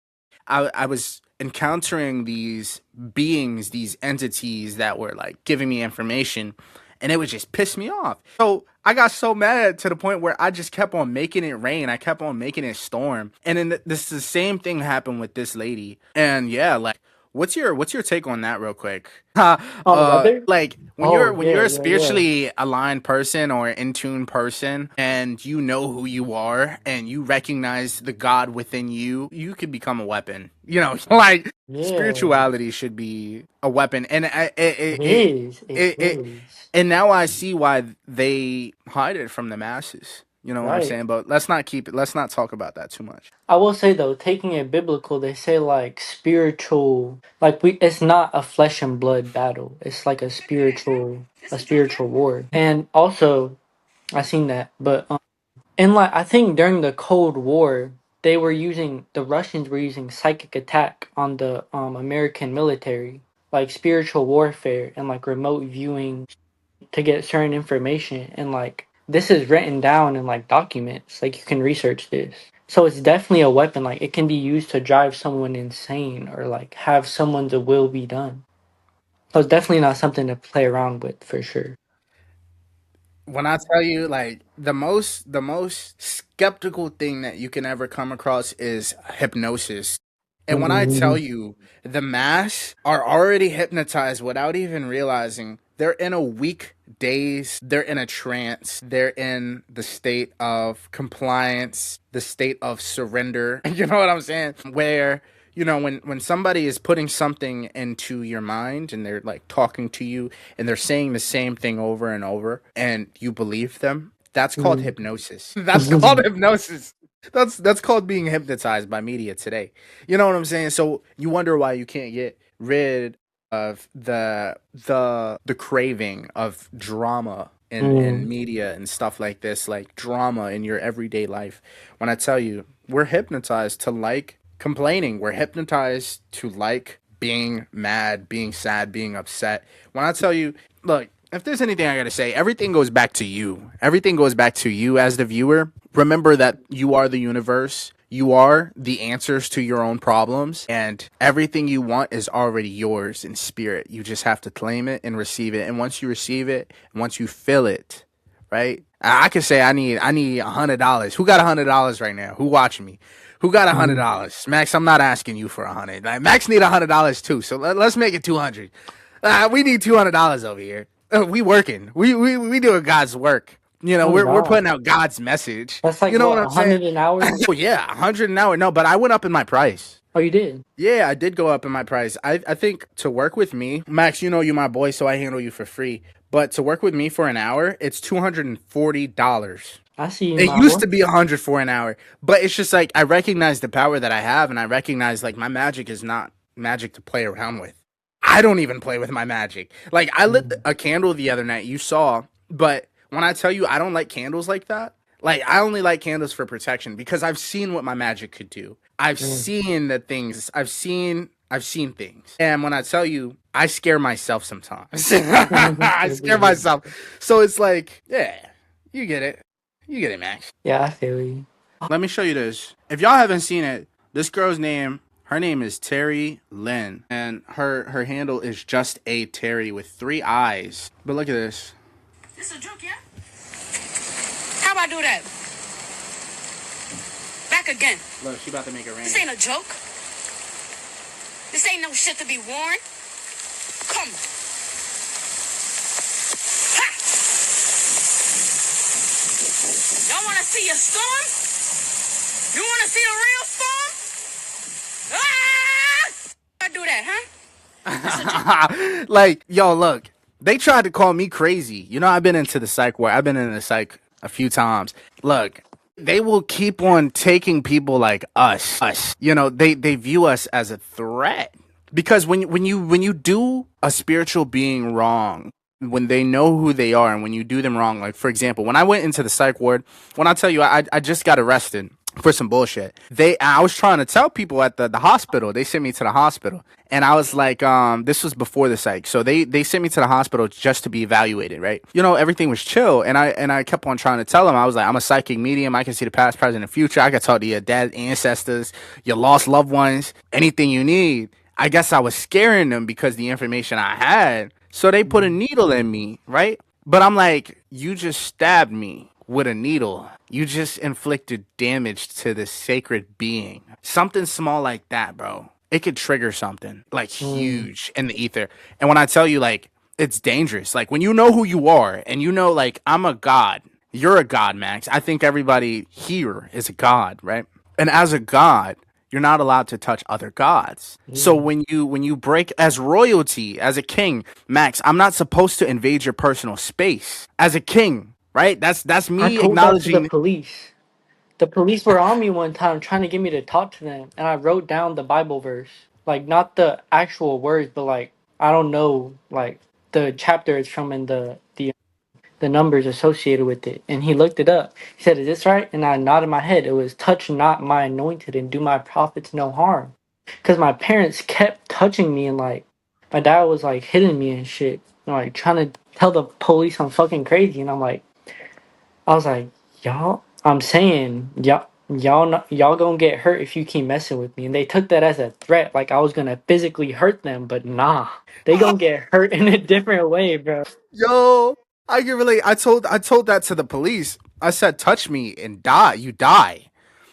I was encountering these beings, these entities that were like giving me information, and it would just piss me off. So I got so mad to the point where I just kept on making it rain. I kept on making it storm. And then this the same thing happened with this lady. And yeah, like what's your take on that real quick? On the weather? Like when you're Oh when yeah, you're a yeah, yeah. spiritually aligned person or in tune person, and you know who you are and you recognize the God within you, you could become a weapon. Like Yeah. spirituality should be a weapon, and It is. It it is. and now I see why they hide it from the masses. You know what I'm Right. saying? But let's not talk about that too much. I will say though, taking it biblical, they say like spiritual, like it's not a flesh and blood battle. It's like a spiritual war. And also, I seen that, but and like I think during the Cold War, the Russians were using psychic attack on the American military, like spiritual warfare and like remote viewing to get certain information, and like this is written down in like documents, like you can research this. So it's definitely a weapon, like it can be used to drive someone insane or like have someone's will be done. So it's definitely not something to play around with for sure. When I tell you, like, the most skeptical thing that you can ever come across is hypnosis. And when I tell Mhm. you, the mass are already hypnotized without even realizing. They're in a weak daze, they're in a trance, they're in the state of compliance, the state of surrender. You know what I'm saying? Where, when somebody is putting something into your mind and they're like talking to you and they're saying the same thing over and over and you believe them, that's called Mhm. hypnosis. That's called hypnosis. That's called being hypnotized by media today. You know what I'm saying? So you wonder why you can't get rid of the craving of drama in Mhm. media and stuff like this, like drama in your everyday life. When I tell you, we're hypnotized to like complaining. We're hypnotized to like being mad, being sad, being upset. When I tell you, look, if there's anything I gotta say, everything goes back to you. Everything goes back to you as the viewer. Remember that you are the universe. You are the answers to your own problems, and everything you want is already yours in spirit. You just have to claim it and receive it. And once you receive it, and once you feel it, right? I could say I need $100. Who got $100 right now? Who watching me? Who got Mhm. $100? Max, I'm not asking you for 100. Like, Max need $100 too. So let's make it 200. We need $200 over here. We working. We doing God's work. Oh We're putting God, out God's message. that's like You know what what, I'm a saying? hundred an hour? Oh yeah, 100 an hour. No, but I went up in my price. Oh, you did? Yeah, I did go up in my price. I think to work with me, Max, you my boy, so I handle you for free. But to work with me for an hour, it's $240. I see you, It my used boy. to be 100 for an hour, but it's just like I recognize the power that I have, and I recognize like my magic is not magic to play around with. I don't even play with my magic. Like I lit Mm. a candle the other night, you saw, but when I tell you I don't like candles like that, like I only like candles for protection because I've seen what my magic could do. I've Mm. seen the things. I've seen things. And when I tell you, I scare myself sometimes. I scare myself. So it's like, yeah, you get it. You get it, Max. Yeah, I feel you. Let me show you this. If y'all haven't seen it, this girl's name, her name is Terry Lynn, and her handle is just a Terry with 3 eyes. But look at this. This a joke, yeah? How about I do that? Back again. Look, she about to make it rain. This ain't a joke. This ain't no shit to be worn. Come. Ha! Y'all wanna see a storm? You wanna see a real storm? Ah! I do that, huh? Like, yo, look, they tried to call me crazy. I've been into the psych ward. I've been in the psych a few times. Look, they will keep on taking people like us. They view us as a threat because when you do a spiritual being wrong, when they know who they are and when you do them wrong, like for example, when I went into the psych ward, when I tell you I just got arrested for some bullshit. I was trying to tell people at the hospital. They sent me to the hospital. And I was like, this was before the psych. So they sent me to the hospital just to be evaluated, right? Everything was chill. And I kept on trying to tell them, I was like, I'm a psychic medium. I can see the past, present, and future. I can talk to your dead ancestors, your lost loved ones, anything you need. I guess I was scaring them because the information I had. So they put a Mm. needle in me, right? But I'm like, you just stabbed me with a needle. You just inflicted damage to this sacred being. Something small like that, bro. It could trigger something like Mm. huge in the ether. And when I tell you, like, it's dangerous. Like, when you know who you are and like, I'm a god, you're a god, Max. I think everybody here is a god, right? And as a god, you're not allowed to touch other gods. So Mm. when you break as royalty, as a king, Max, I'm not supposed to invade your personal space as a king, right? That's I me told that to the acknowledging. police. The police were on me one time trying to get me to talk to them, and I wrote down the Bible verse. Like, not the actual words, but like, I don't know, like, the chapter it's from in the the numbers associated with it. And he looked it up. He said, "Is this right?" And I nodded my head. It was, "Touch not my anointed and do my prophets no harm." Because my parents kept touching me, and like my dad was like hitting me and shit, and, like trying to tell the police I'm fucking crazy. And I was like, y'all, I'm saying, y'all gonna get hurt if you keep messing with me. And they took that as a threat, like I was gonna physically hurt them, but nah, they gonna get hurt in a different way, bro. Yo, I can relate. I told that to the police. I said, "Touch me and die. You die."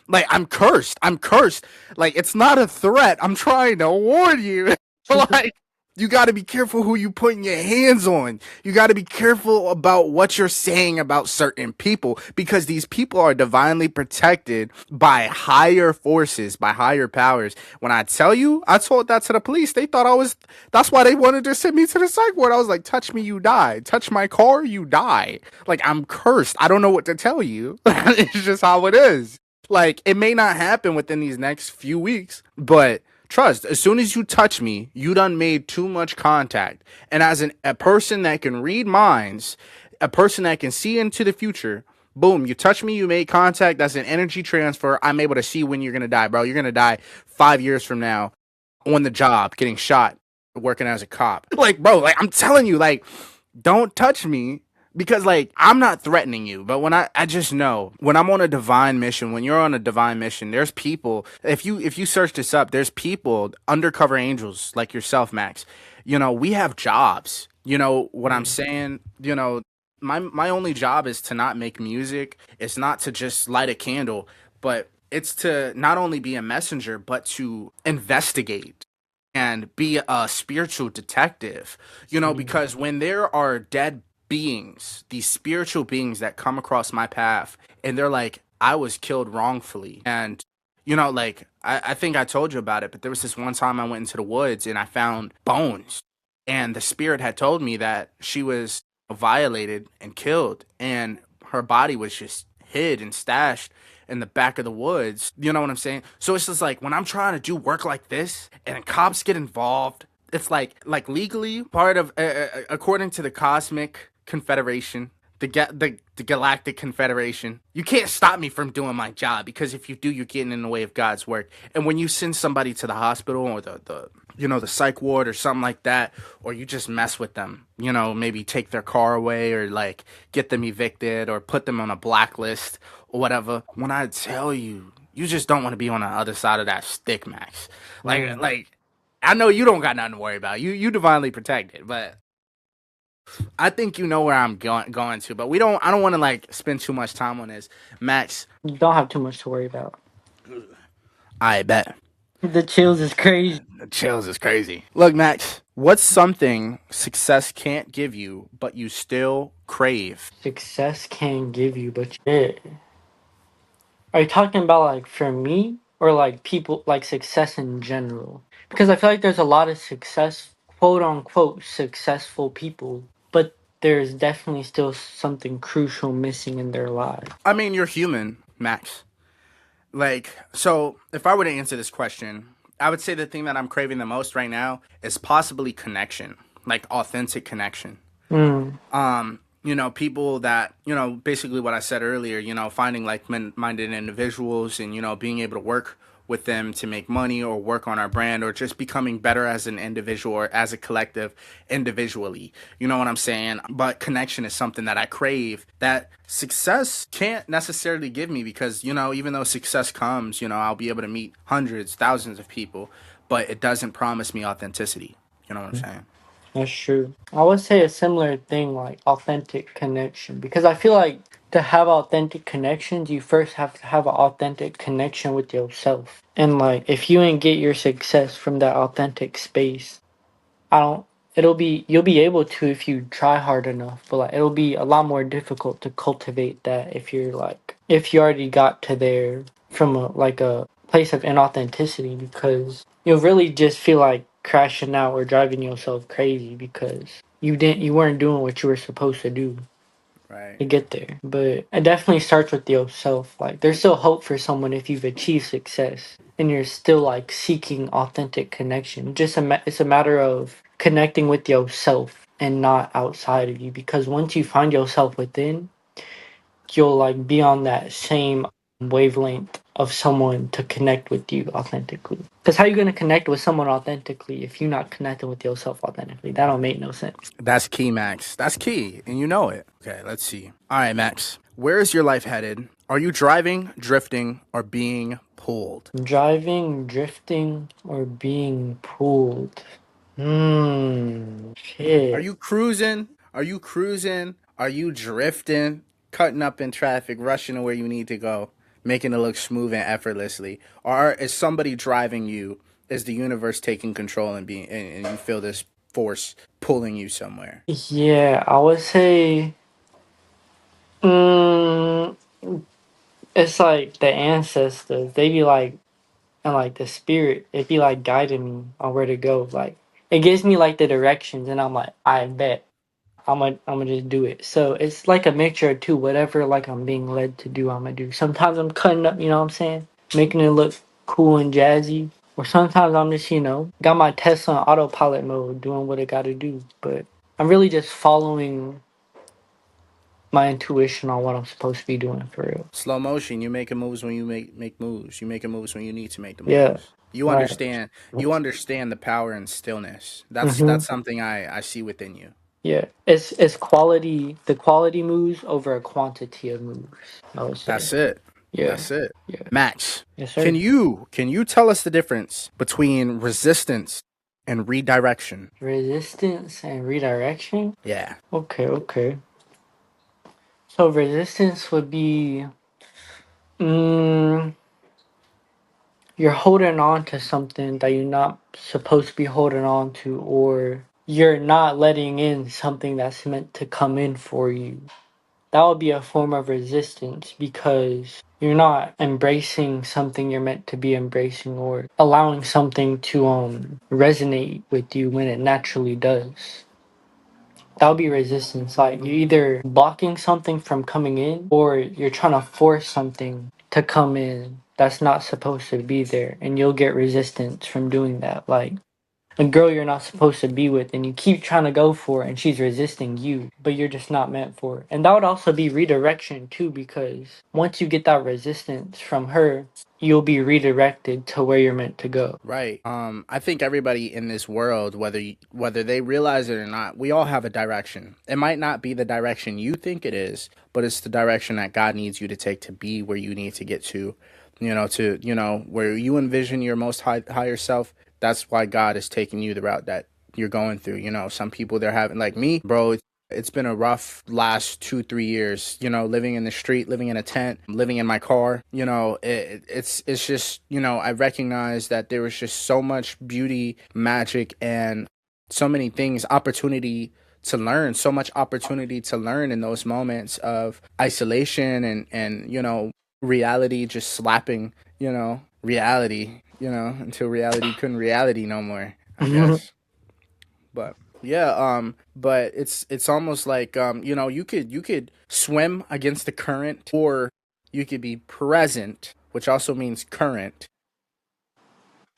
Like I'm cursed. I'm cursed. Like it's not a threat. I'm trying to warn you. Like you got to be careful who you putting your hands on. You got to be careful about what you're saying about certain people because these people are divinely protected by higher forces, by higher powers. When I tell you, I told that to the police. They thought I was. That's why they wanted to send me to the psych ward. I was like, "Touch me, you die. Touch my car, you die." Like I'm cursed. I don't know what to tell you. It's just how it is. Like, it may not happen within these next few weeks, but trust, as soon as you touch me, you done made too much contact. And as a person that can read minds, a person that can see into the future, boom, you touch me, you made contact. That's an energy transfer. I'm able to see when you're going to die, bro. You're going to die 5 years from now on the job, getting shot, working as a cop. Like, bro, like, I'm telling you, like, don't touch me because like I'm not threatening you, but when I just know when I'm on a divine mission, when you're on a divine mission, there's people. If you search this up, there's people, undercover angels like yourself, Max. We have jobs. You know what I'm saying? My only job is to not make music. It's not to just light a candle, but it's to not only be a messenger, but to investigate and be a spiritual detective, Mm. because when there are dead beings, these spiritual beings that come across my path, and they're like, I was killed wrongfully. And, like, I think I told you about it, but there was this one time I went into the woods and I found bones. And the spirit had told me that she was violated and killed, and her body was just hid and stashed in the back of the woods. You know what I'm saying? So it's just like when I'm trying to do work like this and cops get involved, it's like legally part of according to the Cosmic Confederation, the Galactic Confederation. You can't stop me from doing my job because if you do, you're getting in the way of God's work. And when you send somebody to the hospital or the psych ward or something like that, or you just mess with them, maybe take their car away or like get them evicted or put them on a blacklist or whatever. When I tell you, you just don't want to be on the other side of that stick, Max. Like Mm. like I know you don't got nothing to worry about. You divinely protected, but I think you know where I'm going to. But I don't want to like spend too much time on this, Max. You don't have too much to worry about. I bet. The chills is crazy. The chills is crazy. Look, Max, what's something success can't give you, but you still crave? Success can give you, but yeah. Are you talking about like for me or like people like success in general? Because I feel like there's a lot of success, quote unquote, successful people, but there's definitely still something crucial missing in their lives. I mean, you're human, Max. Like, so if I were to answer this question, I would say the thing that I'm craving the most right now is possibly connection, like authentic connection. Mm. People that, basically what I said earlier, finding like minded individuals and, being able to work with them to make money or work on our brand or just becoming better as an individual or as a collective individually. You know what I'm saying? But connection is something that I crave that success can't necessarily give me because, even though success comes, I'll be able to meet hundreds, thousands of people, but it doesn't promise me authenticity. You know what I'm saying? That's true. I would say a similar thing like authentic connection because I feel like to have authentic connections, you first have to have an authentic connection with yourself. And like if you ain't get your success from that authentic space, I don't you'll be able to if you try hard enough, but like it'll be a lot more difficult to cultivate that if you already got to there from a place of inauthenticity because you'll really just feel like crashing out or driving yourself crazy because you weren't doing what you were supposed to do Right. to get there. But it definitely starts with yourself. Like there's still hope for someone if you've achieved success and you're still like seeking authentic connection. It's a matter of connecting with yourself and not outside of you, because once you find yourself within, you'll like be on that same wavelength of someone to connect with you authentically. Because how you gonna connect with someone authentically if you're not connecting with yourself authentically? That don't make no sense. That's key, Max. That's key, and you know it. Okay, let's see. All right, Max. Where is your life headed? Are you driving, drifting, or being pulled? Driving, drifting, or being pulled. Are Shit. you cruising? Are you cruising? Are you drifting? Cutting up in traffic, rushing to where you need to go, making it look smooth and effortlessly? Or is somebody driving you? Is the universe taking control and you feel this force pulling you somewhere? Yeah, I would say, mm, it's like the ancestors. They be like, and like the spirit, it be like guiding me on where to go. Like it gives me like the directions, and I'm like, I bet I'm gonna just do it. So it's like a mixture of two. Whatever like I'm being led to do, I'm gonna do. Sometimes I'm cutting up, you know what I'm saying, making it look cool and jazzy. Or sometimes I'm just, got my Tesla on autopilot mode, doing what it got to do. But I'm really just following my intuition on what I'm supposed to be doing for real. Slow motion. You making moves when you make moves. You making moves when you need to make the Yeah, moves. You right. understand. You understand the power and stillness. That's Mhm. something I see within you. Yeah, it's quality. The quality moves over a quantity of moves, I would say. That's it. Yeah, That's it. yeah. Max, Yes, sir. can you tell us the difference between resistance and redirection? Resistance and redirection. Yeah. Okay, okay. So resistance would be, mm, you're holding on to something that you're not supposed to be holding on to, or you're not letting in something that's meant to come in for you. That would be a form of resistance because you're not embracing something you're meant to be embracing, or allowing something to resonate with you when it naturally does. That would be resistance. Like you're either blocking something from coming in, or you're trying to force something to come in that's not supposed to be there, and you'll get resistance from doing that. Like a girl you're not supposed to be with, and you keep trying to go for it, and she's resisting you, but you're just not meant for it. And that would also be redirection too, because once you get that resistance from her, you'll be redirected to where you're meant to go. Right. I think everybody in this world, whether they realize it or not, we all have a direction. It might not be the direction you think it is, but it's the direction that God needs you to take to be where you need to get to. Where you envision your most higher self. That's why God is taking you the route that you're going through. Some people they're having like me, bro. It's been a rough last 2-3 years, living in the street, living in a tent, living in my car. It's just, I recognize that there was just so much beauty, magic, and so many things, so much opportunity to learn in those moments of isolation and reality just slapping, reality, until reality couldn't reality no more, I Mhm. guess. But yeah, but it's almost like you could swim against the current, or you could be present, which also means current,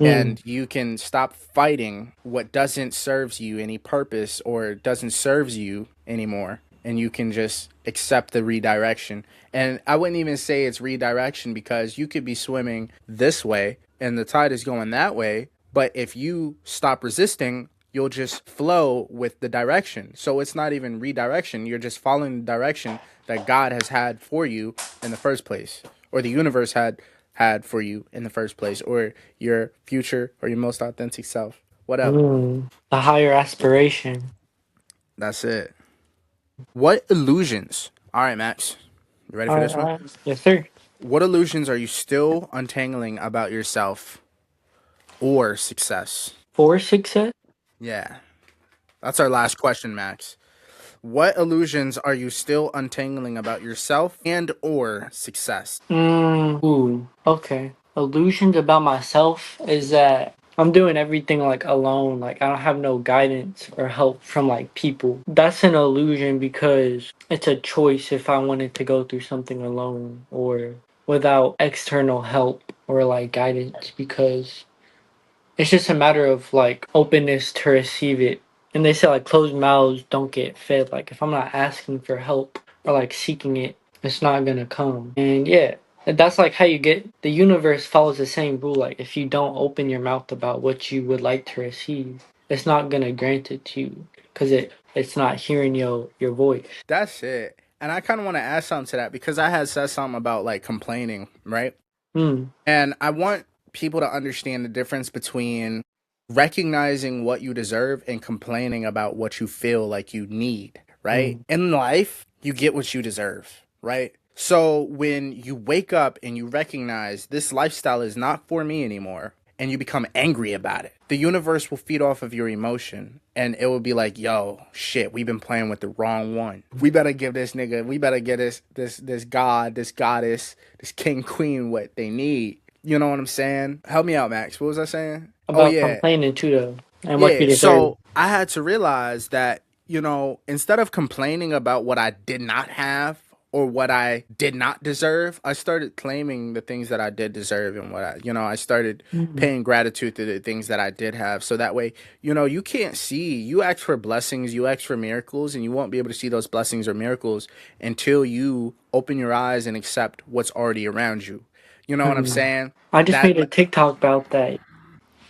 Mm. and you can stop fighting what doesn't serves you any purpose or doesn't serves you anymore, and you can just accept the redirection. And I wouldn't even say it's redirection, because you could be swimming this way and the tide is going that way, but if you stop resisting, you'll just flow with the direction. So it's not even redirection, you're just following the direction that God has had for you in the first place, or the universe had for you in the first place, or your future or your most authentic self. Whatever. Mm. The higher aspiration. That's it. What illusions? All right, Max. You ready All for right, this all one? right. Yes, sir. What illusions are you still untangling about yourself or success? For success. Yeah. That's our last question, Max. What illusions are you still untangling about yourself and or success? Ooh. Okay. Illusions about myself is that I'm doing everything like alone. Like I don't have no guidance or help from like people. That's an illusion because it's a choice if I wanted to go through something alone or without external help or like guidance, because it's just a matter of like openness to receive it And they say like closed mouths don't get fed. Like if I'm not asking for help or like seeking it, it's not gonna come. And yeah, that's like how you get the universe follows the same rule. Like if you don't open your mouth about what you would like to receive, it's not gonna grant it to you because it's not hearing your voice. That's it. And I kind of want to add something to that because I had said something about like complaining, right? Mm, And I want people to understand the difference between recognizing what you deserve and complaining about what you feel like you need, right? mm, In life, you get what you deserve, right? So when you wake up and you recognize this lifestyle is not for me anymore, and you become angry about it, the universe will feed off of your emotion and it will be like, yo, shit, we've been playing with the wrong one. We better give this nigga, we better get this god, this goddess, this king, queen what they need. You know what I'm saying? Help me out, Max. What was I saying? Oh about yeah. complaining too though, and what you Yeah. deserve. So I had to realize that, instead of complaining about what I did not have or what I did not deserve, I started claiming the things that I did deserve and I started Mm, paying gratitude to the things that I did have. So that way, you can't see, you ask for blessings, you ask for miracles, and you won't be able to see those blessings or miracles until you open your eyes and accept what's already around you. You know what I'm mm. saying? I just That, made a TikTok about that.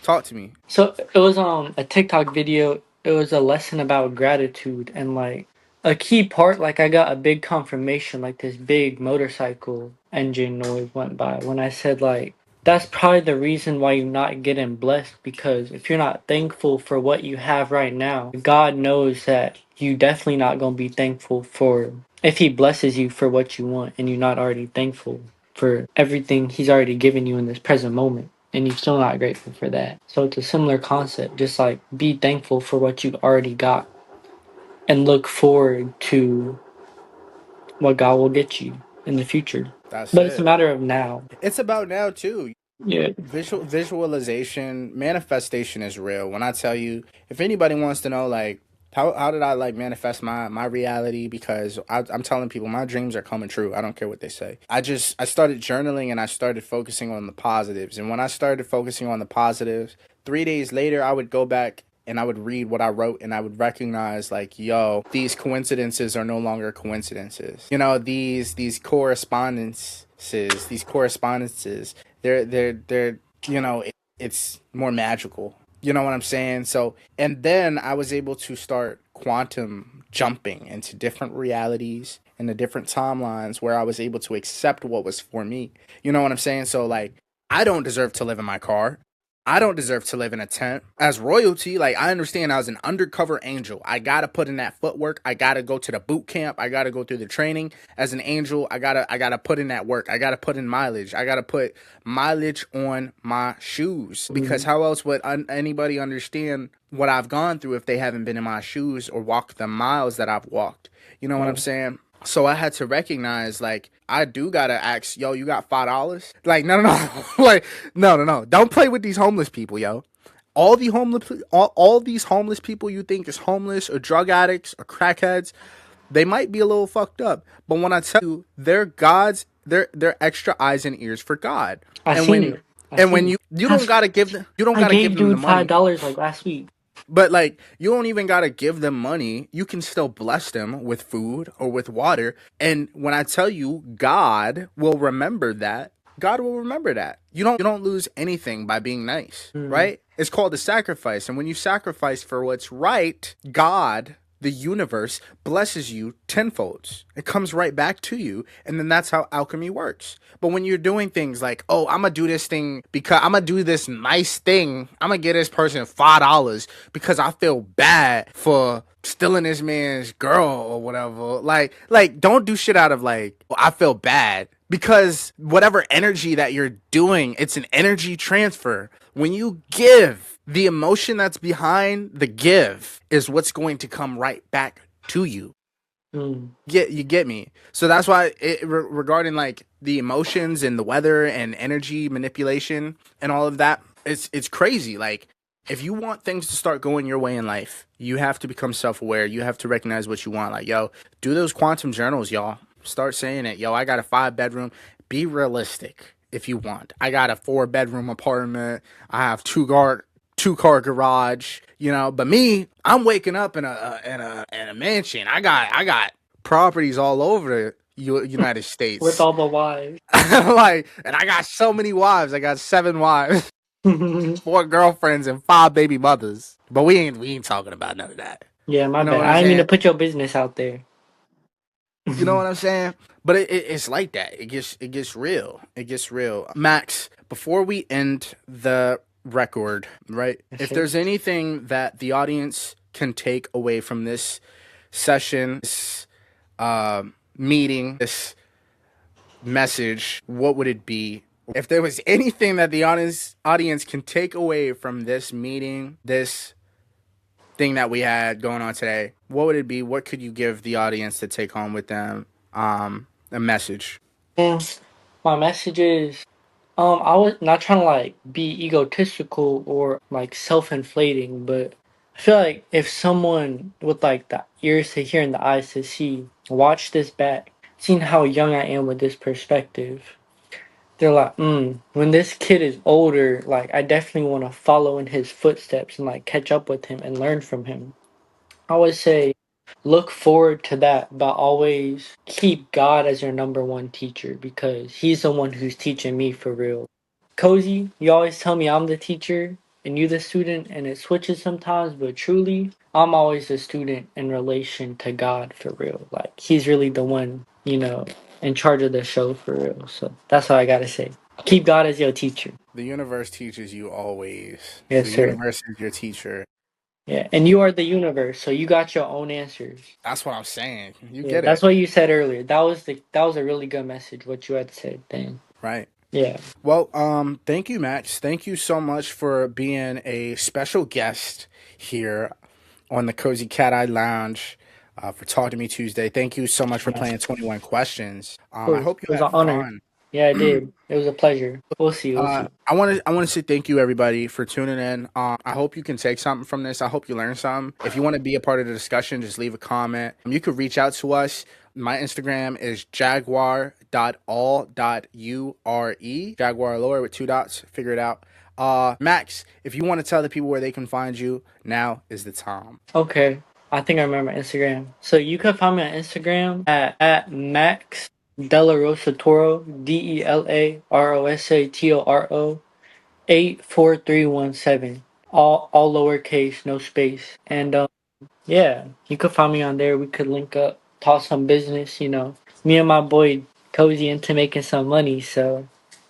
talk to me. So it was a TikTok video. It was a lesson about gratitude and like a key part. Like I got a big confirmation. Like this big motorcycle engine noise went by when I said like that's probably the reason why you're not getting blessed because if you're not thankful for what you have right now, God knows that you definitely not gonna be thankful for if He blesses you for what you want and you're not already thankful for everything He's already given you in this present moment and you're still not grateful for that. So it's a similar concept. Just like be thankful for what you already got and look forward to what God will get you in the future. That's But it's a it. matter of now. It's about now too. Yeah. Visualization, manifestation is real. When I tell you, if anybody wants to know, like, how did I like manifest my reality? Because I'm telling people my dreams are coming true. I don't care what they say. I started journaling and I started focusing on the positives. And when I started focusing on the positives, 3 days later I would go back and I would read what I wrote and I would recognize like, yo, these coincidences are no longer coincidences. These correspondences, they're it's more magical. You know what I'm saying? So, and then I was able to start quantum jumping into different realities and the different timelines where I was able to accept what was for me. You know what I'm saying? So like I don't deserve to live in my car. I don't deserve to live in a tent. As royalty, like I understand I was an undercover angel. I gotta put in that footwork. I gotta go to the boot camp. I gotta go through the training. As an angel, I gotta put in that work. I gotta put in mileage. I gotta put mileage on my shoes. Because Mhm. how else would anybody understand what I've gone through if they haven't been in my shoes or walked the miles that I've walked? You know what I'm Right. saying? So I had to recognize, like, I do gotta ask, yo, you got $5? Like, no, no, no, like, no, no, no, don't play with these homeless people, yo. All these homeless people you think is homeless or drug addicts or crackheads, they might be a little fucked up, but when I tell you, they're God's, they're extra eyes and ears for God. I And seen when it. I and when seen it. you don't That's gotta give them, you don't I gotta give gave them the dude money. $5 like last week. But like you don't even gotta give them money. You can still bless them with food or with water. And when I tell you God will remember that, God will remember that. You don't lose anything by being nice, Mm. right? It's called a sacrifice. And when you sacrifice for what's right, God, the universe, blesses you tenfold. It comes right back to you. And then that's how alchemy works. But when you're doing things like, oh, I'm gonna do this thing because I'm gonna do this nice thing, I'm gonna get this person $5 because I feel bad for stealing this man's girl or whatever. Like don't do shit out of like, well, I feel bad. Because whatever energy that you're doing, it's an energy transfer. When you give, the emotion that's behind the give is what's going to come right back to you. Mm. You get me. So that's why regarding like the emotions and the weather and energy manipulation and all of that, it's crazy. Like if you want things to start going your way in life, you have to become self-aware. You have to recognize what you want. Like, yo, do those quantum journals, y'all. Start saying it. Yo, I got a 5 bedroom. Be realistic if you want. I got a 4 bedroom apartment. I have 2-car garage, you know. But me, I'm waking up in a mansion. I got properties all over the United With States. all the wives. Like, and I got so many wives. I got 7 wives, 4 girlfriends, and 5 baby mothers. But we ain't talking about none of that. Yeah, my You know bad. what I'm I didn't mean to saying? put your business out there. You know what I'm saying? But it's like that. It gets real. It gets real. Max, before we end the record, right? Yes, If sir. there's anything that the audience can take away from this session, this meeting, this message, what would it be? If there was anything that the audience can take away from this meeting, this thing that we had going on today, what would it be? What could you give the audience to take home with them? A message. And my message is, I was not trying to like be egotistical or like self-inflating, but I feel like if someone with like the ears to hear and the eyes to see watch this back, seeing how young I am with this perspective, they're like, when this kid is older, like I definitely want to follow in his footsteps and like catch up with him and learn from him. I would say look forward to that, but always keep God as your number one teacher because He's the one who's teaching me for real. Cøzyy, you always tell me I'm the teacher and you the student, and it switches sometimes, but truly, I'm always the student in relation to God for real. Like, He's really the one, in charge of the show for real. So that's all I gotta say. Keep God as your teacher. The universe teaches you always. Yes, The sir. universe is your teacher. Yeah, and you are the universe, so you got your own answers. That's what I'm saying. You Yeah, get that's it, what you said earlier. That was a really good message. What you had said. Dang. right? Yeah. Well, thank you, Max. Thank you so much for being a special guest here on the Cozy Cat Eye Lounge for Talk to Me Tuesday. Thank you so much for Yeah. playing 21 questions. Of I course, hope it you was had an honor. fun. Yeah, I did. It was a pleasure. We'll see. We'll see. I want to say thank you everybody for tuning in. I hope you can take something from this. I hope you learn something. If you want to be a part of the discussion, just leave a comment. You could reach out to us. My Instagram is jaguar.all.ure. Jaguar lower with 2 dots. Figure it out. Max, if you want to tell the people where they can find you, now is the time. Okay. I think I remember Instagram. So you can find me on Instagram at Max Delarosa Toro DELAROSATORO 84317. All lowercase, no space. And yeah, you could find me on there. We could link up, talk some business. Me and my boy Cøzyy into making some money. So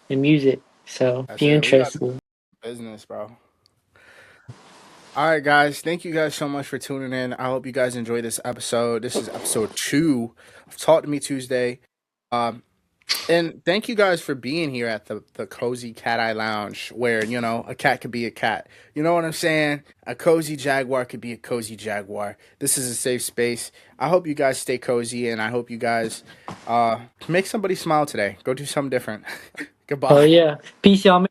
in music. So if That's you're it. We got interested. business, bro. All right, guys. Thank you guys so much for tuning in. I hope you guys enjoy this episode. This is episode 2 of Talk to Me Tuesday. And thank you guys for being here at the Cozy Cat Eye Lounge, where, a cat could be a cat. You know what I'm saying? A cozy jaguar could be a cozy jaguar. This is a safe space. I hope you guys stay cozy, and I hope you guys make somebody smile today. Go do something different. Oh Goodbye. yeah, peace, y'all.